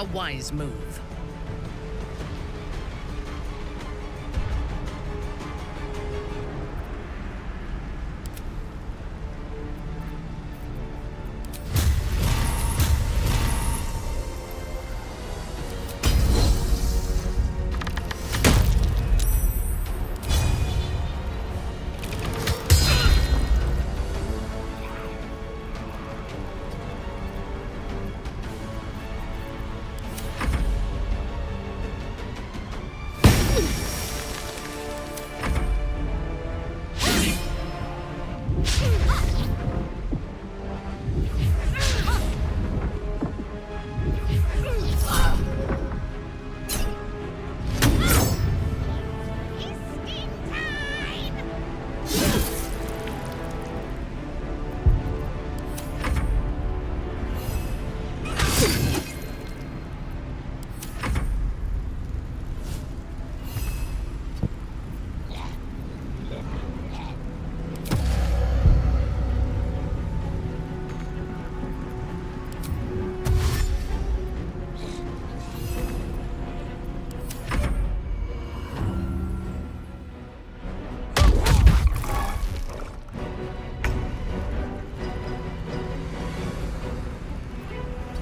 S13: A wise move.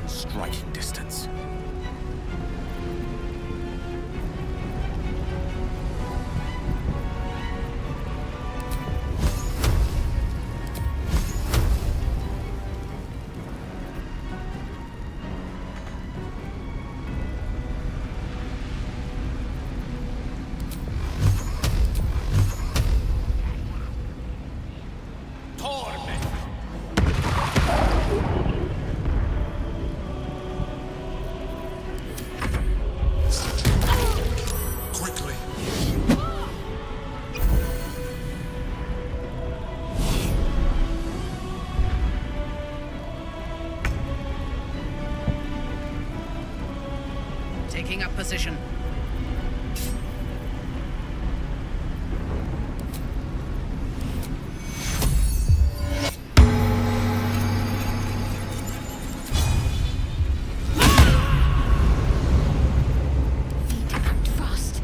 S7: Striking distance.
S13: Taking up position.
S8: Need to act fast.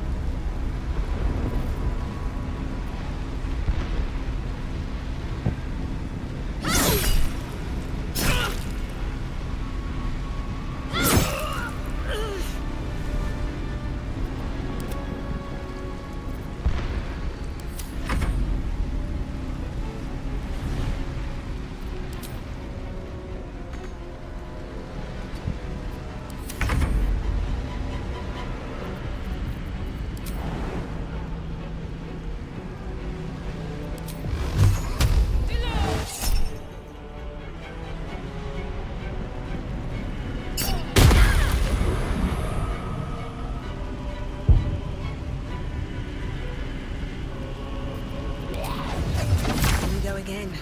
S9: Here we go again.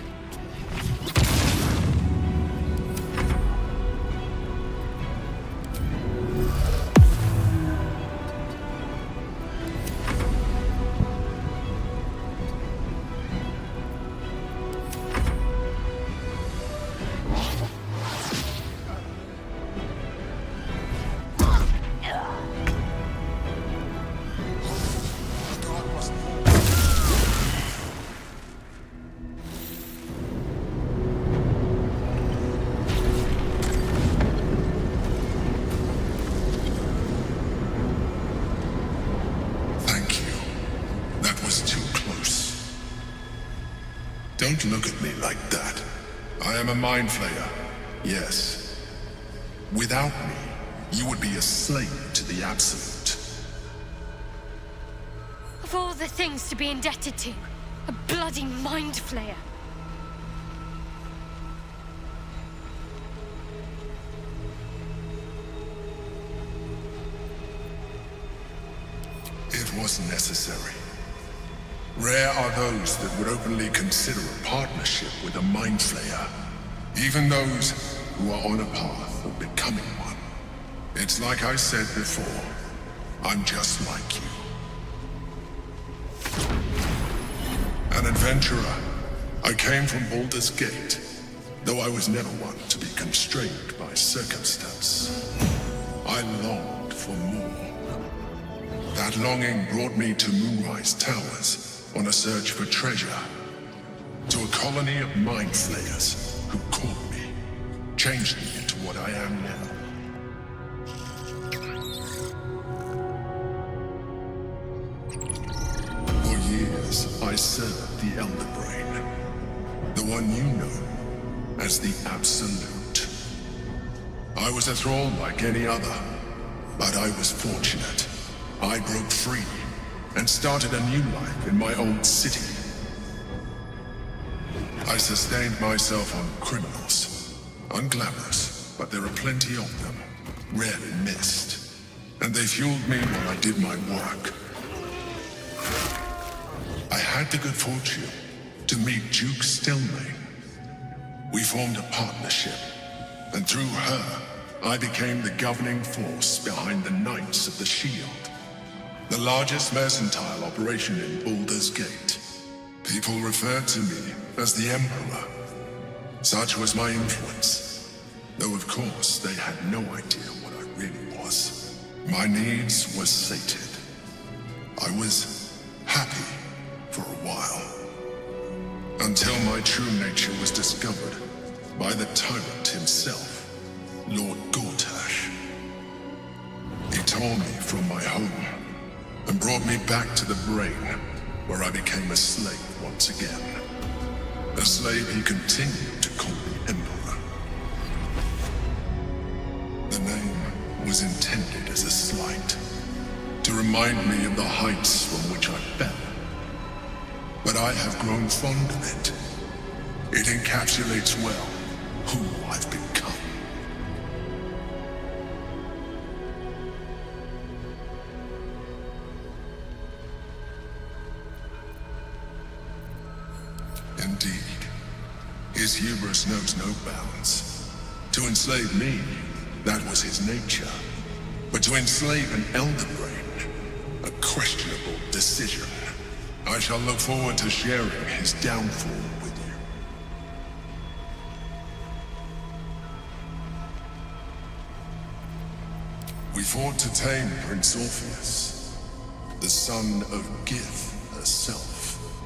S16: Thank you. That was too close. Don't look at me like that. I am a mind flayer. Yes. Without me, you would be a slave to the Absolute.
S8: Of all the things to be indebted to, a bloody mind flayer.
S16: It was necessary. Rare are those that would openly consider a partnership with a mind flayer. Even those who are on a path of becoming one. It's like I said before, I'm just like you. An adventurer. I came from Baldur's Gate, though I was never one to be constrained by circumstance. I longed for more. That longing brought me to Moonrise Towers on a search for treasure. To a colony of mind flayers who caught me, changed me into what I am now. For years, I served the Elder Brain, the one you know as the Absolute. I was a thrall like any other, but I was fortunate. I broke free and started a new life in my old city. I sustained myself on criminals. Unglamorous, but there are plenty of them, rarely missed. And they fueled me while I did my work. I had the good fortune to meet Duke Stelmane. We formed a partnership, and through her, I became the governing force behind the Knights of the Shield, the largest mercantile operation in Baldur's Gate. People referred to me as the Emperor. Such was my influence, though of course they had no idea what I really was. My needs were sated. I was happy for a while, until my true nature was discovered by the tyrant himself, Lord Gortash. He tore me from my home and brought me back to the Brain, where I became a slave once again. A slave he continued to call the Emperor. The name was intended as a slight, to remind me of the heights from which I fell. But I have grown fond of it. It encapsulates well who I've become. Indeed, his hubris knows no bounds. To enslave me, that was his nature. But to enslave an Elder Brain, a questionable decision. I shall look forward to sharing his downfall with you. We fought to tame Prince Orpheus, the son of Gith herself.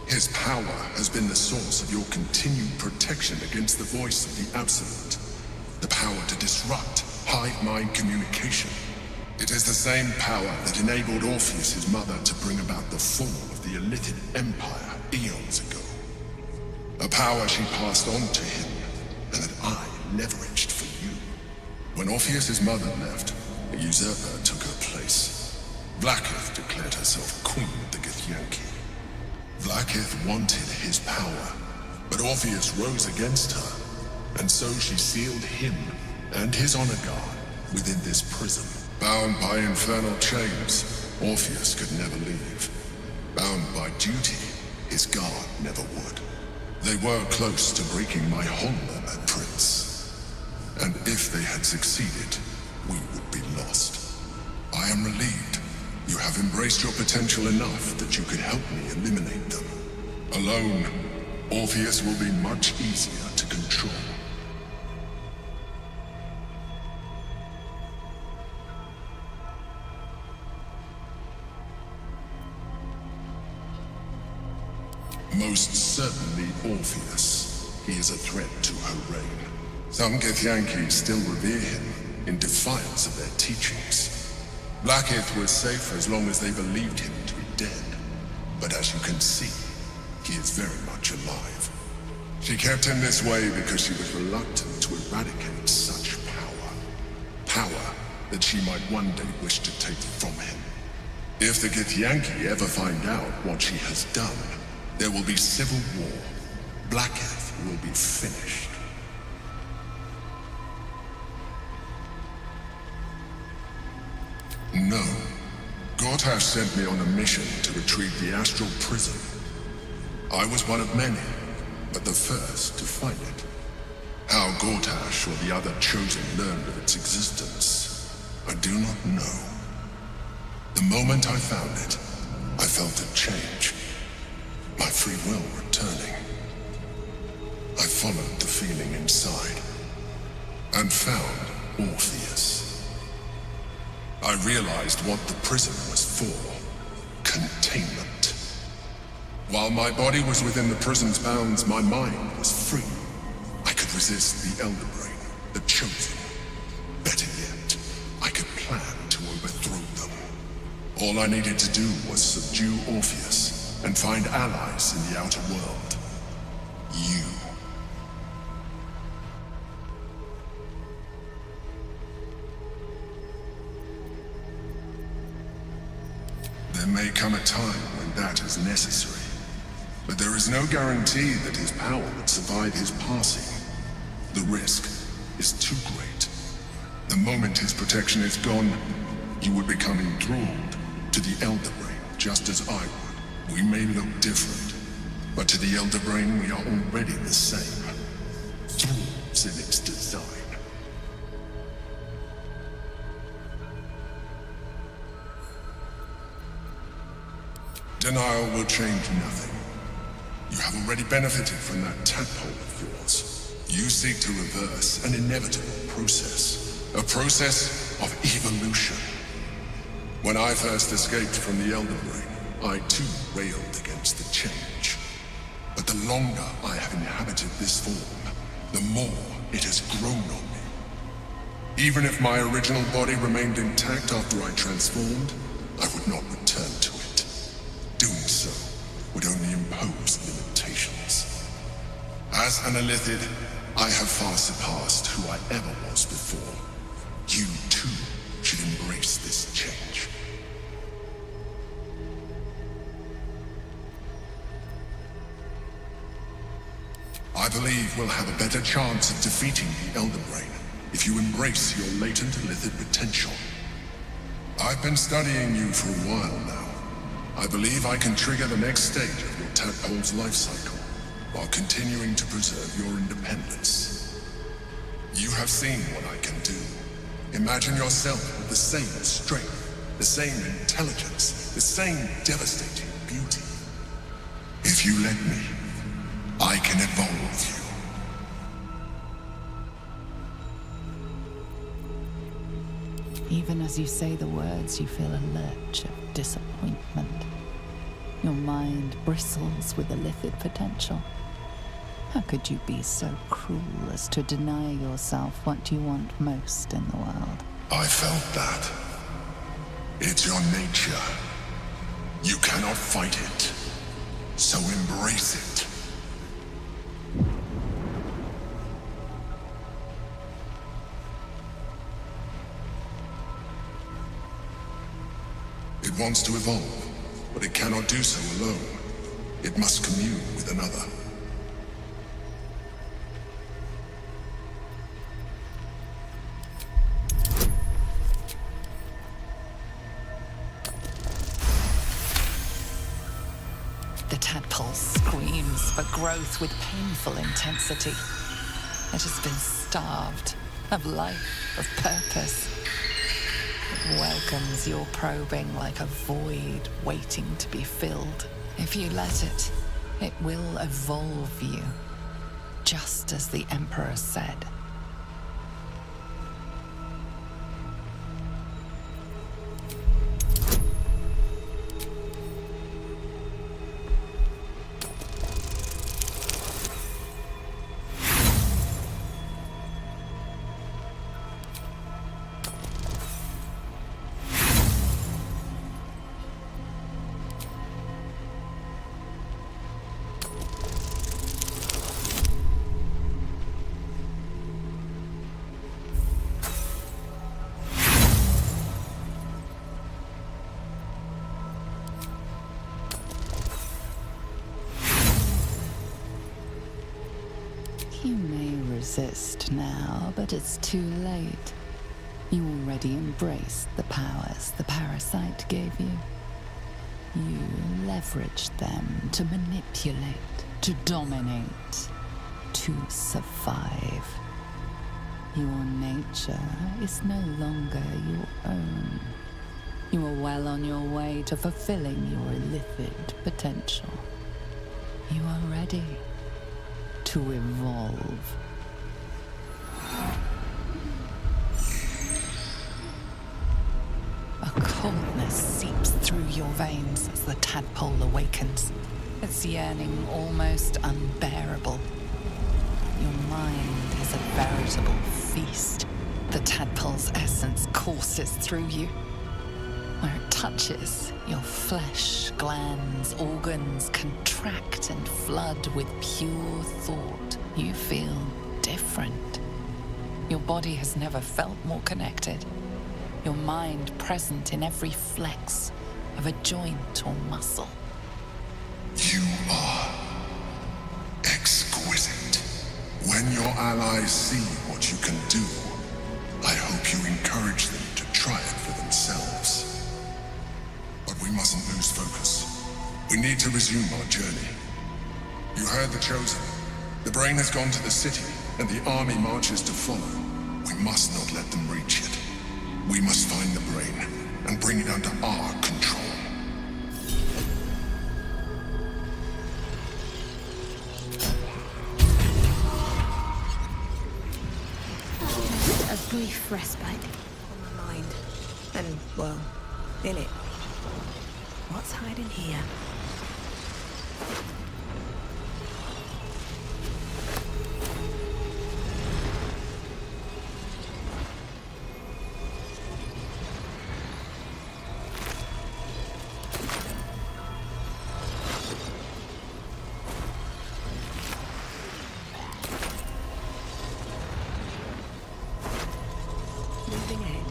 S16: His power has been the source of your continued protection against the voice of the Absolute. The power to disrupt hive-mind communication. It is the same power that enabled Orpheus' mother to bring about the fall of the Illithid Empire eons ago. A power she passed on to him, and that I leveraged for you. When Orpheus' mother left, a usurper took her place. Blackith declared herself queen of the Githyanki. Blackith wanted his power, but Orpheus rose against her, and so she sealed him and his honor guard within this prison. Bound by infernal chains, Orpheus could never leave. Bound by duty, his guard never would. They were close to breaking my honor at Prince. And if they had succeeded, we would be lost. I am relieved. You have embraced your potential enough that you could help me eliminate them. Alone, Orpheus will be much easier to control. Most certainly Orpheus. He is a threat to her reign. Some Githyanki still revere him in defiance of their teachings. Blackith was safe as long as they believed him to be dead. But as you can see, he is very much alive. She kept him this way because she was reluctant to eradicate such power. Power that she might one day wish to take from him. If the Githyanki ever find out what she has done, there will be civil war. Blackith will be finished. No. Gortash sent me on a mission to retrieve the astral prison. I was one of many, but the first to find it. How Gortash or the other chosen learned of its existence, I do not know. The moment I found it, I felt a change. My free will returning. I followed the feeling inside, and found Orpheus. I realized what the prison was for. Containment. While my body was within the prison's bounds, my mind was free. I could resist the Elder Brain, the Chosen. Better yet, I could plan to overthrow them. All I needed to do was subdue Orpheus and find allies in the outer world. You. There may come a time when that is necessary, but there is no guarantee that his power would survive his passing. The risk is too great. The moment his protection is gone, you would become enthralled to the Elder Brain, just as I would. We may look different, but to the Elder Brain we are already the same. Thralls in its design. Denial will change nothing. You have already benefited from that tadpole of yours. You seek to reverse an inevitable process. A process of evolution. When I first escaped from the Elder Brain, I too railed against the change. But the longer I have inhabited this form, the more it has grown on me. Even if my original body remained intact after I transformed, I would not return to it. Doing so would only impose limitations. As an Illithid, I have far surpassed who I ever was before. You too should embrace this change. I believe we'll have a better chance of defeating the Elder Brain if you embrace your latent Illithid potential. I've been studying you for a while now. I believe I can trigger the next stage of your tadpole's life cycle, while continuing to preserve your independence. You have seen what I can do. Imagine yourself with the same strength, the same intelligence, the same devastating beauty. If you let me, I can evolve you.
S3: Even as you say the words, you feel a lurch of disappointment. Your mind bristles with Illithid potential. How could you be so cruel as to deny yourself what you want most in the world?
S16: I felt that. It's your nature. You cannot fight it. So embrace it. It wants to evolve, but it cannot do so alone. It must commune with another.
S3: The tadpole screams for growth with painful intensity. It has been starved of life, of purpose. It welcomes your probing like a void waiting to be filled. If you let it, it will evolve you, just as the Emperor said. You may resist now, but it's too late. You already embraced the powers the parasite gave you. You leveraged them to manipulate, to dominate, to survive. Your nature is no longer your own. You are well on your way to fulfilling your Illithid potential. You are ready to evolve. seeps through your veins as the tadpole awakens, its yearning almost unbearable. Your mind is a veritable feast. The tadpole's essence courses through you. Where it touches, your flesh, glands, organs contract and flood with pure thought. You feel different. Your body has never felt more connected. Your mind present in every flex of a joint or muscle.
S16: You are exquisite. When your allies see what you can do, I hope you encourage them to try it for themselves. But we mustn't lose focus. We need to resume our journey. You heard the Chosen. The brain has gone to the city, and the army marches to follow. We must not let them reach it. We must find the brain, and bring it under our control.
S9: A brief respite on my mind. And, well, in it. What's hiding here? Moving ahead.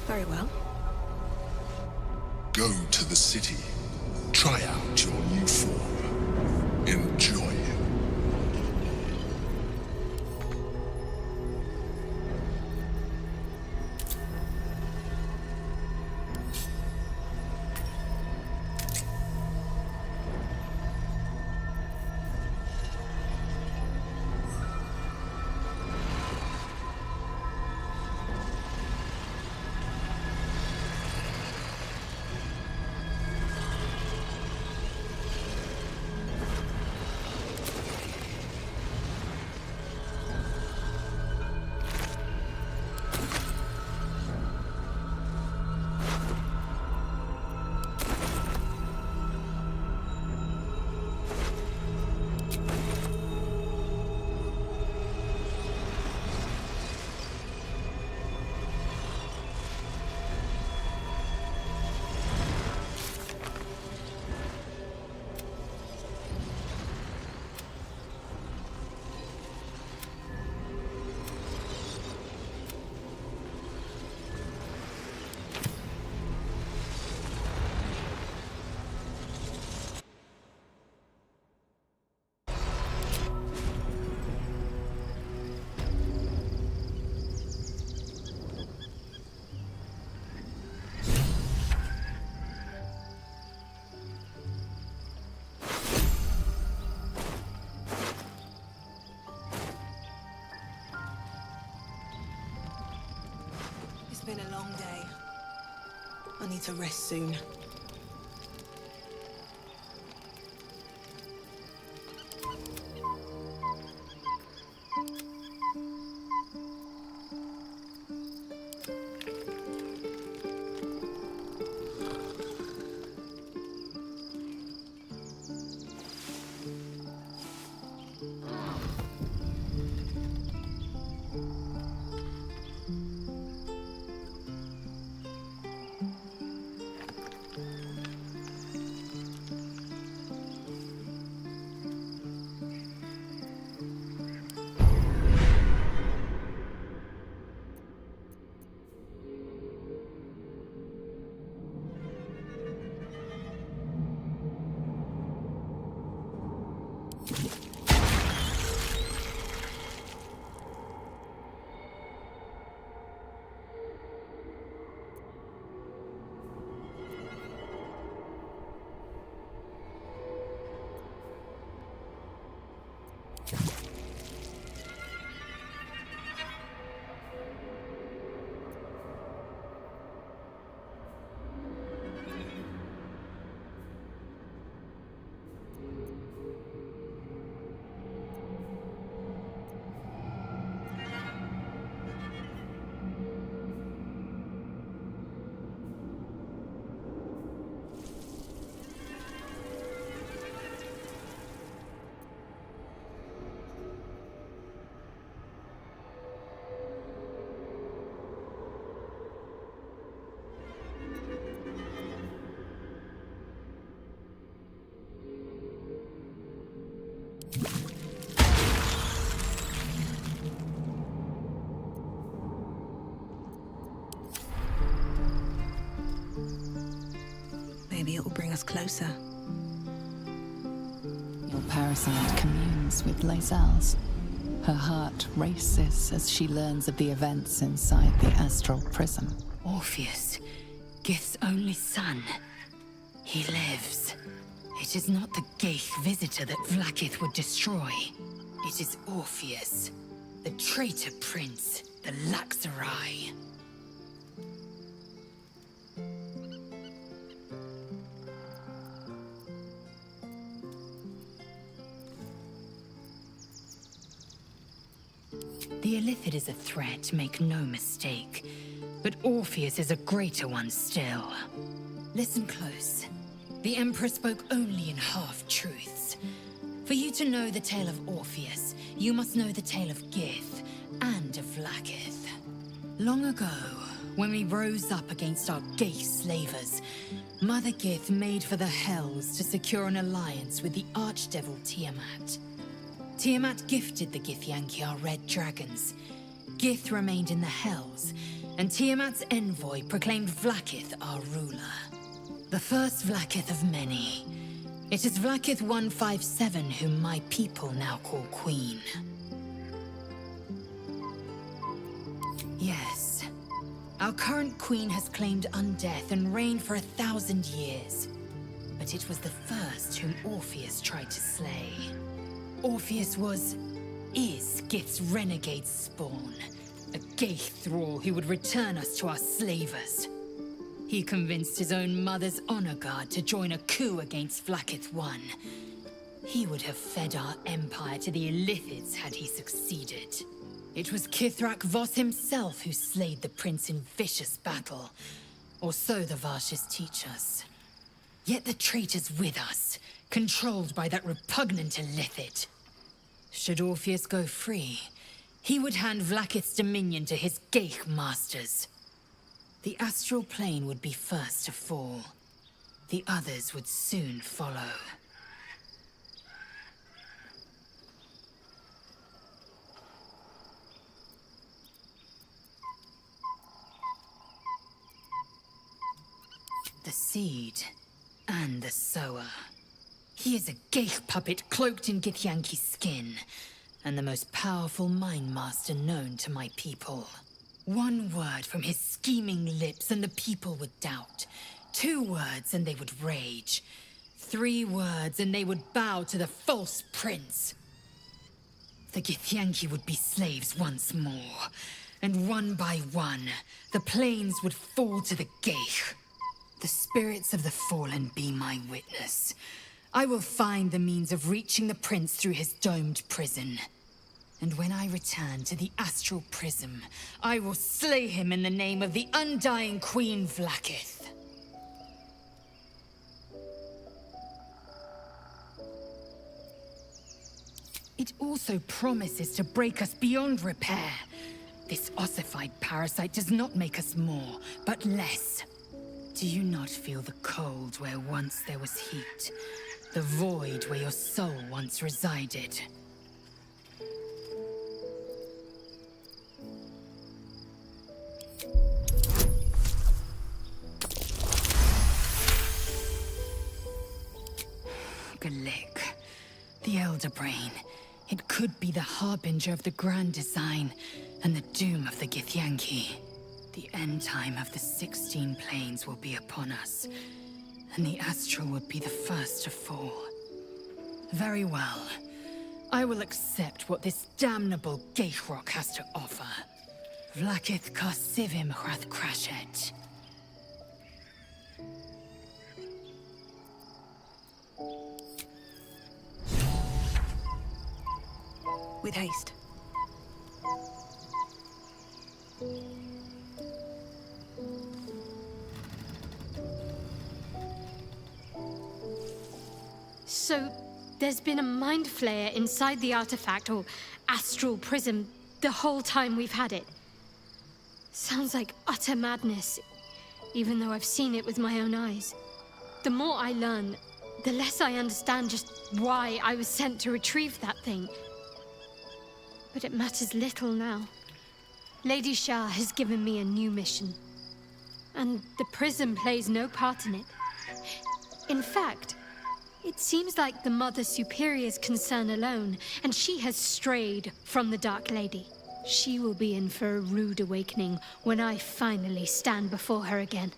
S9: Very well.
S16: Go to the city. Try out your new form. Enjoy it.
S9: It's been a long day. I need to rest soon. Maybe it will bring us closer.
S3: Your parasite communes with Lae'zel's. Her heart races as she learns of the events inside the astral prism.
S2: Orpheus, Gith's only son. He lives. It is not the Geich visitor that Vlaakith would destroy. It is Orpheus, the traitor prince, the Laxarai. The Illithid is a threat, make no mistake. But Orpheus is a greater one still. Listen close. The Emperor spoke only in half-truths. For you to know the tale of Orpheus, you must know the tale of Gith and of Vlaakith. Long ago, when we rose up against our Geich slavers, Mother Gith made for the Hells to secure an alliance with the Archdevil Tiamat. Tiamat gifted the Githyanki our red dragons. Gith remained in the Hells, and Tiamat's envoy proclaimed Vlaakith our ruler. The first Vlaakith of many. It is Vlaakith 157 whom my people now call Queen. Yes. Our current queen has claimed undeath and reigned for 1,000 years. But it was the first whom Orpheus tried to slay. Orpheus is Gith's renegade spawn. A Geich thrall who would return us to our slavers. He convinced his own mother's honor guard to join a coup against Vlaakith I. He would have fed our empire to the Illithids had he succeeded. It was Kithrak Voss himself who slayed the prince in vicious battle. Or so the Varshas teach us. Yet the traitor's with us, controlled by that repugnant Illithid. Should Orpheus go free, he would hand Vlaakith's dominion to his Geich masters. The astral plane would be first to fall. The others would soon follow. The seed and the sower. He is a Geich puppet cloaked in Githyanki skin, and the most powerful mind master known to my people. One word from his scheming lips and the people would doubt. 2 words and they would rage. 3 words and they would bow to the false prince. The Githyanki would be slaves once more, and one by one, the plains would fall to the Geich. The spirits of the fallen be my witness. I will find the means of reaching the prince through his domed prison. And when I return to the astral prism, I will slay him in the name of the undying Queen Vlaakith. It also promises to break us beyond repair. This ossified parasite does not make us more, but less. Do you not feel the cold where once there was heat? The void where your soul once resided? Galik, the Elder Brain. It could be the harbinger of the grand design and the doom of the Githyanki. The end time of the 16 planes will be upon us, and the astral would be the first to fall. Very well. I will accept what this damnable Geichrok has to offer. Vlaakith Karsivim Hrath Krashet.
S9: With haste.
S8: So, there's been a mind flayer inside the artifact, or astral prism, the whole time we've had it. Sounds like utter madness, even though I've seen it with my own eyes. The more I learn, the less I understand just why I was sent to retrieve that thing. But it matters little now. Lady Shah has given me a new mission. And the prism plays no part in it. In fact, it seems like the Mother Superior's concern alone, and she has strayed from the Dark Lady. She will be in for a rude awakening when I finally stand before her again.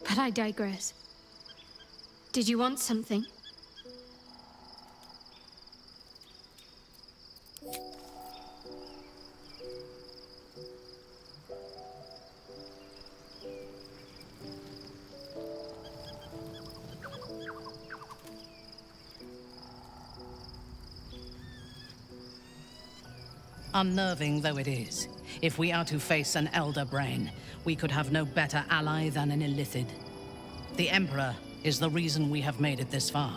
S8: But I digress. Did you want something?
S13: Unnerving though it is, if we are to face an Elder Brain, we could have no better ally than an Illithid. The Emperor is the reason we have made it this far.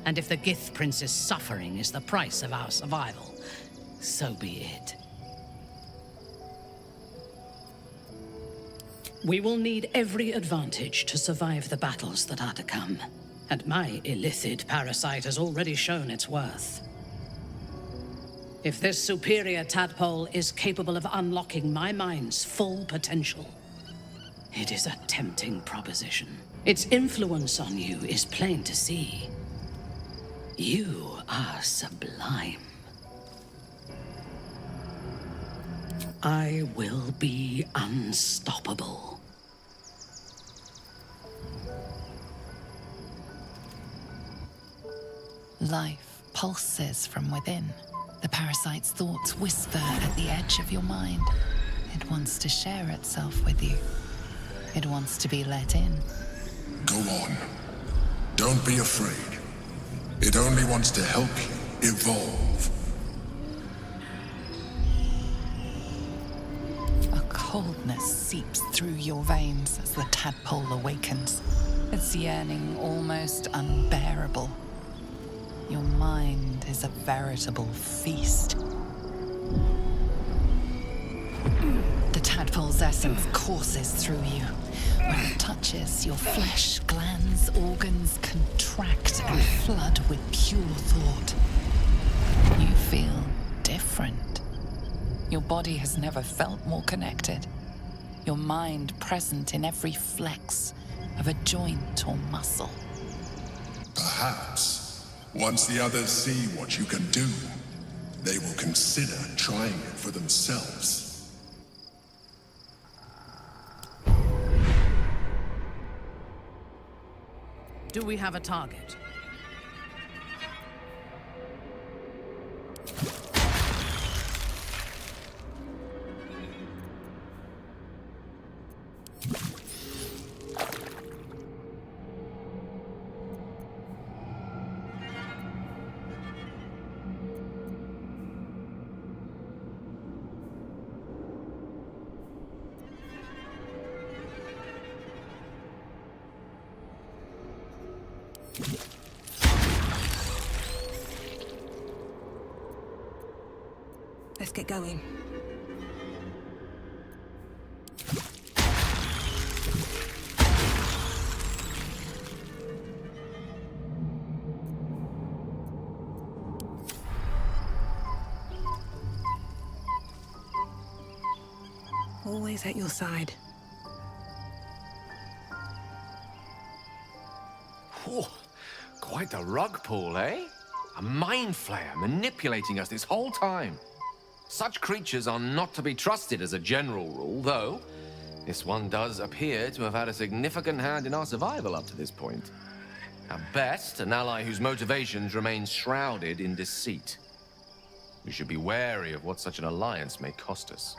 S13: And if the Gith Prince's suffering is the price of our survival, so be it. We will need every advantage to survive the battles that are to come. And my Illithid parasite has already shown its worth. If this superior tadpole is capable of unlocking my mind's full potential, it is a tempting proposition. Its influence on you is plain to see. You are sublime. I will be unstoppable.
S3: Life pulses from within. The parasite's thoughts whisper at the edge of your mind. It wants to share itself with you. It wants to be let in.
S16: Go on. Don't be afraid. It only wants to help you evolve.
S3: A coldness seeps through your veins as the tadpole awakens. Its yearning almost unbearable. Your mind is a veritable feast. The tadpole's essence courses through you. When it touches, your flesh, glands, organs contract and flood with pure thought. You feel different. Your body has never felt more connected. Your mind present in every flex of a joint or muscle.
S16: Perhaps, once the others see what you can do, they will consider trying it for themselves.
S13: Do we have a target?
S9: Let's get going. Always at your side.
S7: Whew. Quite the rug pull, eh? A mind flayer manipulating us this whole time. Such creatures are not to be trusted as a general rule, though this one does appear to have had a significant hand in our survival up to this point. At best, an ally whose motivations remain shrouded in deceit. We should be wary of what such an alliance may cost us.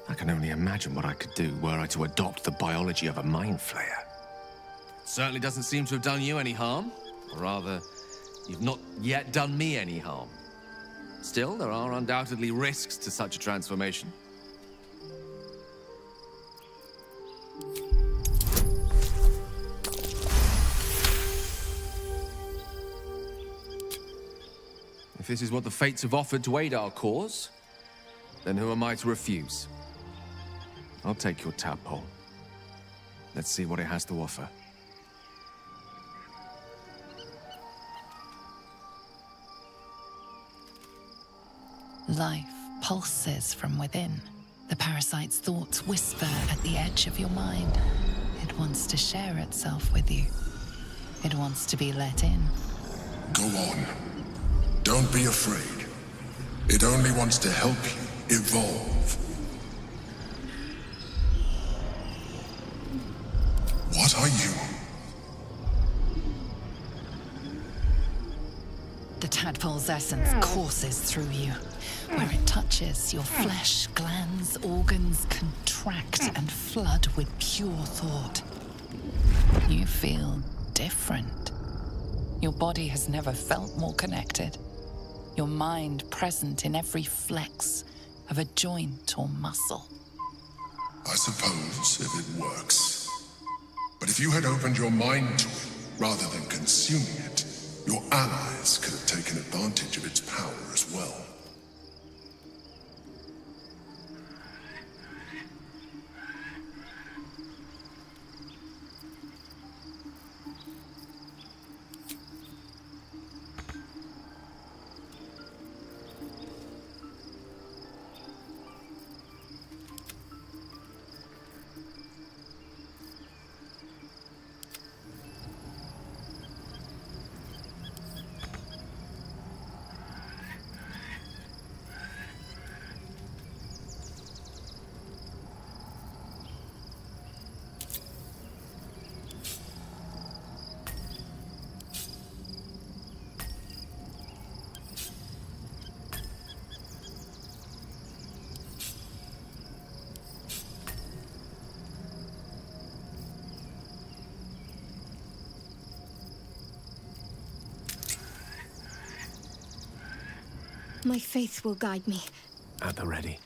S7: I can only imagine what I could do were I to adopt the biology of a mind flayer. Certainly doesn't seem to have done you any harm. Or rather, you've not yet done me any harm. Still, there are undoubtedly risks to such a transformation. If this is what the fates have offered to aid our cause, then who am I to refuse? I'll take your tadpole. Let's see what it has to offer.
S3: Life pulses from within. The parasite's thoughts whisper at the edge of your mind. It wants to share itself with you. It wants to be let in.
S16: Go on. Don't be afraid. It only wants to help you evolve. What are you?
S3: The tadpole's essence courses through you. Where it touches, your flesh, glands, organs contract and flood with pure thought. You feel different. Your body has never felt more connected. Your mind present in every flex of a joint or muscle.
S16: I suppose if it works. But if you had opened your mind to it, rather than consuming it, your allies could have taken advantage of its power as well.
S8: My faith will guide me.
S15: At the ready.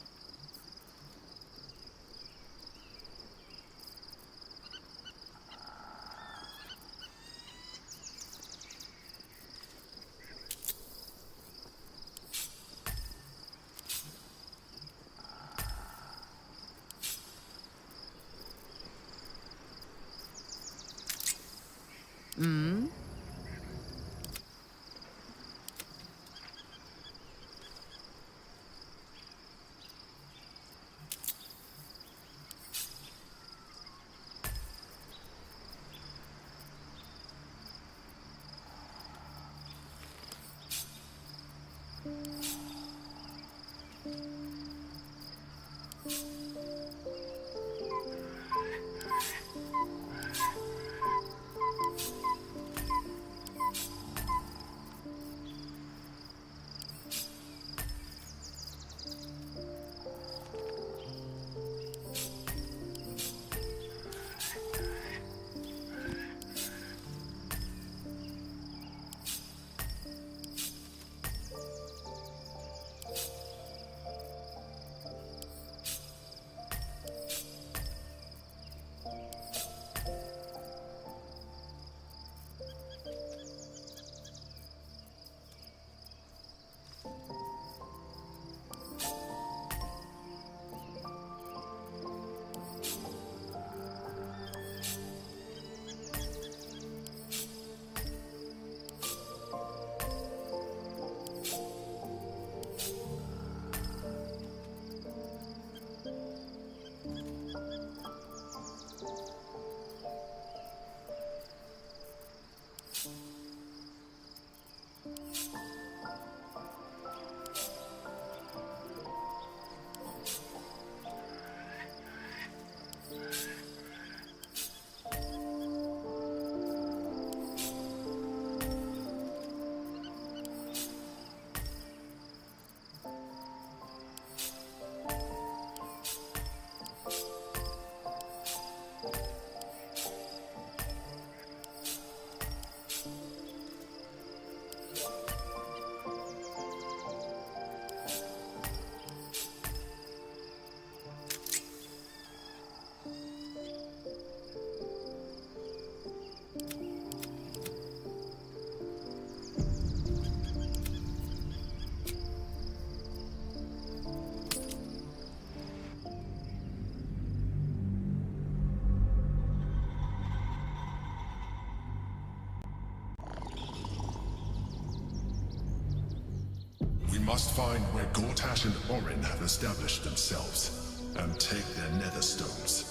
S16: We must find where Gortash and Orin have established themselves. and take their nether stones.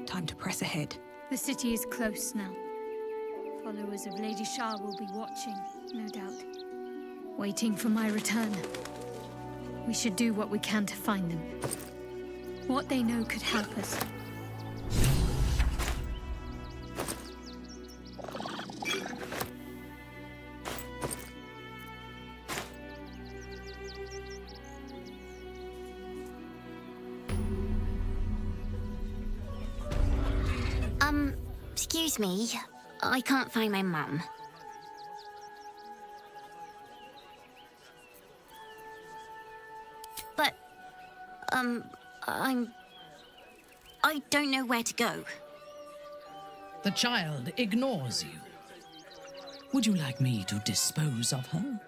S9: Time to press ahead.
S8: The city is close now. Followers of Lady Shah will be watching, no doubt. Waiting for my return. We should do what we can to find them. What they know could help us.
S14: Excuse me. I can't find my mum. But, I don't know where to go.
S13: The child ignores you. Would you like me to dispose of her?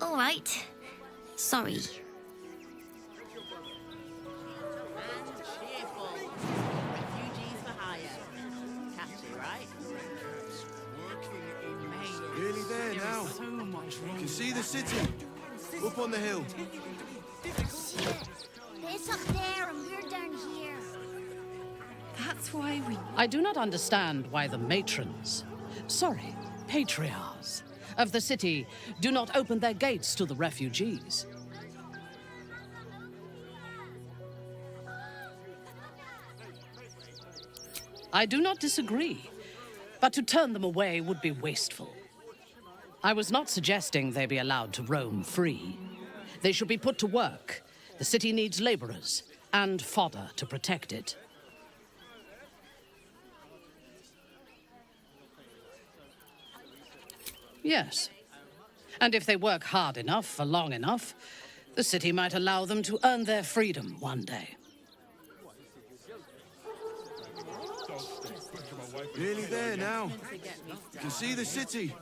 S14: All right. Sorry.
S17: Nearly there now. You can see the city. Up on the hill.
S14: It's up there and we're down here.
S9: That's why we...
S13: I do not understand why the matrons, patriarchs of the city do not open their gates to the refugees. I do not disagree, but to turn them away would be wasteful. I was not suggesting they be allowed to roam free. They should be put to work. The city needs laborers and fodder to protect it. Yes. And if they work hard enough for long enough, the city might allow them to earn their freedom one day.
S17: Nearly there now. You can see the city.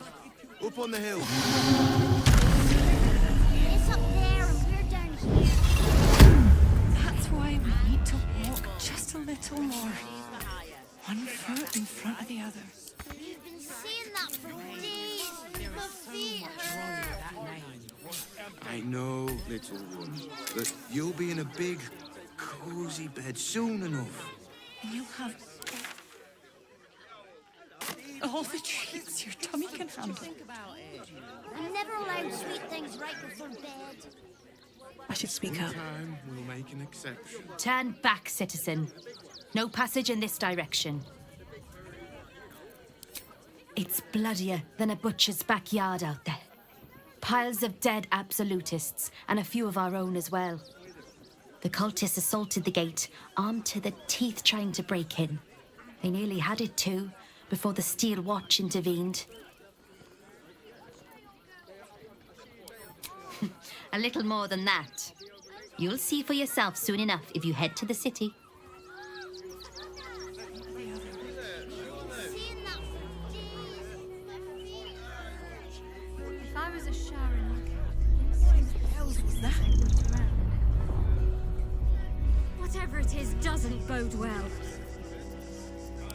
S17: Up on the hill.
S14: It's up there and we're down here.
S9: That's why we need to walk just a little more. One foot in front of the other.
S14: We've been saying that for days. My feet hurt.
S17: I know, little one, but you'll be in a big, cozy bed soon enough.
S9: And you'll have all the treats your tummy can handle.
S14: I'm never allowed sweet things right before bed.
S9: I should speak up.
S17: Time we'll make an exception.
S18: Turn back, citizen. No passage in this direction. It's bloodier than a butcher's backyard out there. Piles of dead absolutists, and a few of our own as well. The cultists assaulted the gate, armed to the teeth trying to break in. They nearly had it too, before the Steel Watch intervened. A little more than that. You'll see for yourself soon enough if you head to the city.
S8: If I was a Sharon,
S9: What the hell was that?
S8: whatever it is doesn't bode well.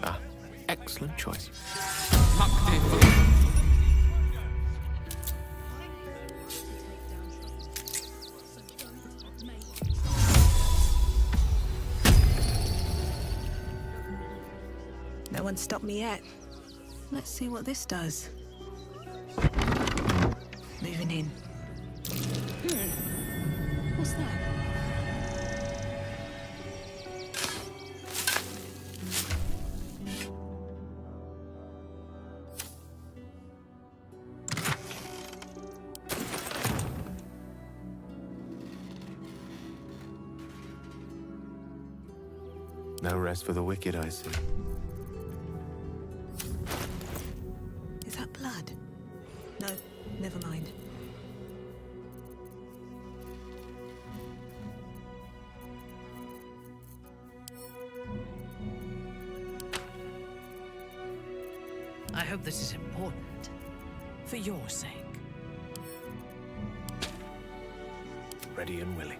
S15: Ah, excellent choice.
S9: No one stopped me yet. Let's see what this does. Moving in.
S6: What's that?
S15: No rest for the wicked, I see.
S9: Is that blood? No, never mind.
S13: I hope this is important. For your sake.
S15: Ready and willing.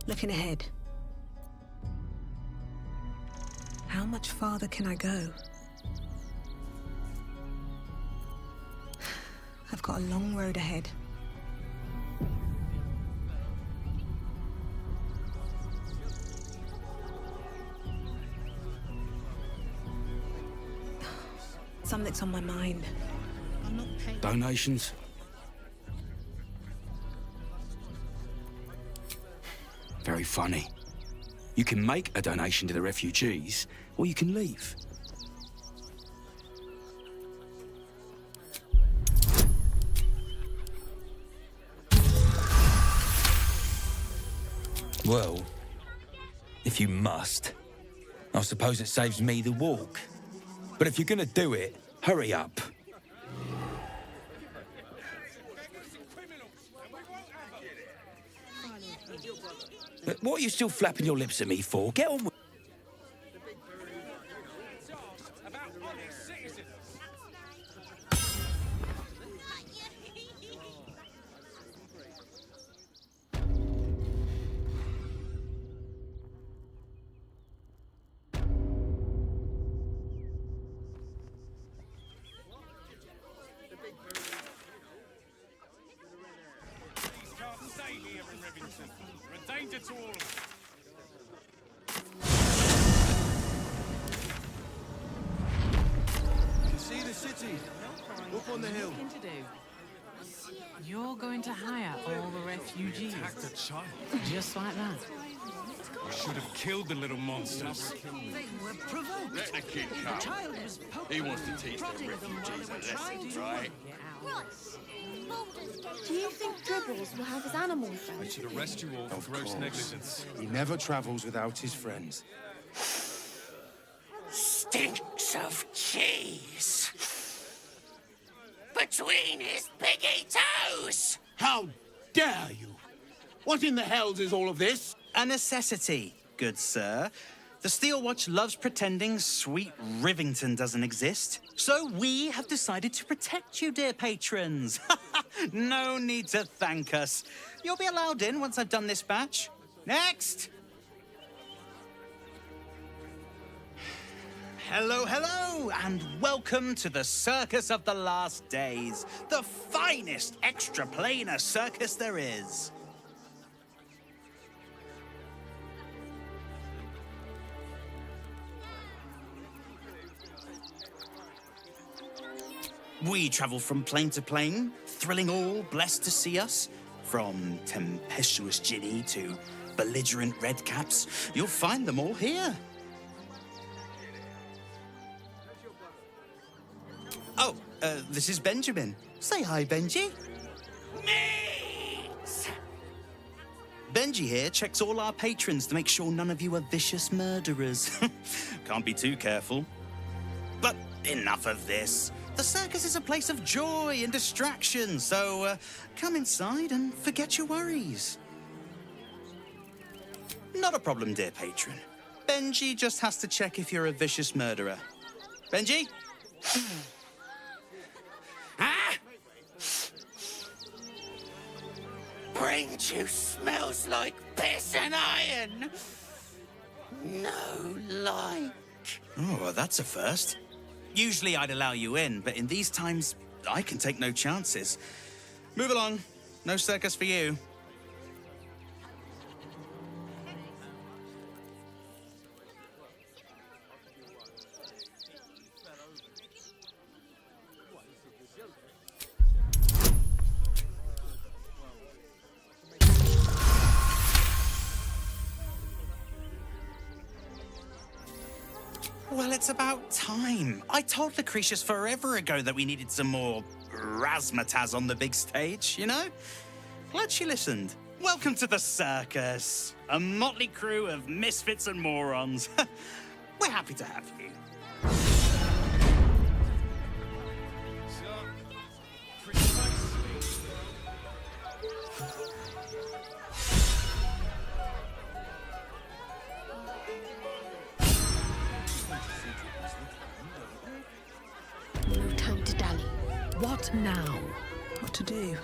S9: Looking ahead. How much farther can I go? I've got a long road ahead. Something's on my mind.
S17: Donations? Very funny. You can make a donation to the refugees, or you can leave. Well, if you must, I suppose it saves me the walk. But if you're gonna do it, hurry up. What are you still flapping your lips at me for? Get on with...
S19: Up on the hill.
S20: You're going to hire all the refugees.
S19: Attacked a child.
S20: Just like that.
S19: We should have killed the little monsters.
S21: They were provoked.
S19: Let the kid
S21: The
S19: come.
S21: child was poking
S19: He wants to
S21: them,
S19: teach the
S21: prodding them while
S19: refugees
S21: they
S19: a
S21: were trying
S19: lesson,
S21: to
S19: right?
S14: Do you think Dribbles will have his animal friends?
S19: I should arrest you all for gross negligence.
S22: He never travels without his friends.
S23: Stinks of cheese between his piggy toes.
S24: How dare you? What in the hells is all of this?
S25: A necessity, good sir. The Steel Watch loves pretending sweet Rivington doesn't exist. So we have decided to protect you, dear patrons. No need to thank us. You'll be allowed in once I've done this batch. Next! Hello, hello, and welcome to the Circus of the Last Days, the finest extraplanar circus there is. We travel from plane to plane, thrilling all blessed to see us. From tempestuous Ginny to belligerent redcaps, you'll find them all here. Oh, this is Benjamin. Say hi, Benji. Benji here checks all our patrons to make sure none of you are vicious murderers. Can't be too careful. But enough of this. The circus is a place of joy and distraction, so come inside and forget your worries. Not a problem, dear patron. Benji just has to check if you're a vicious murderer. Benji?
S23: Ah! Brain juice smells like piss and iron. No like.
S25: Oh, well, that's a first. Usually I'd allow you in, but in these times, I can take no chances. Move along. No circus for you. Well, it's about time. I told Lucretius forever ago that we needed some more razzmatazz on the big stage, you know? Glad she listened. Welcome to the circus. A motley crew of misfits and morons. We're happy to have you.
S8: No time to dally.
S9: What now? What to do?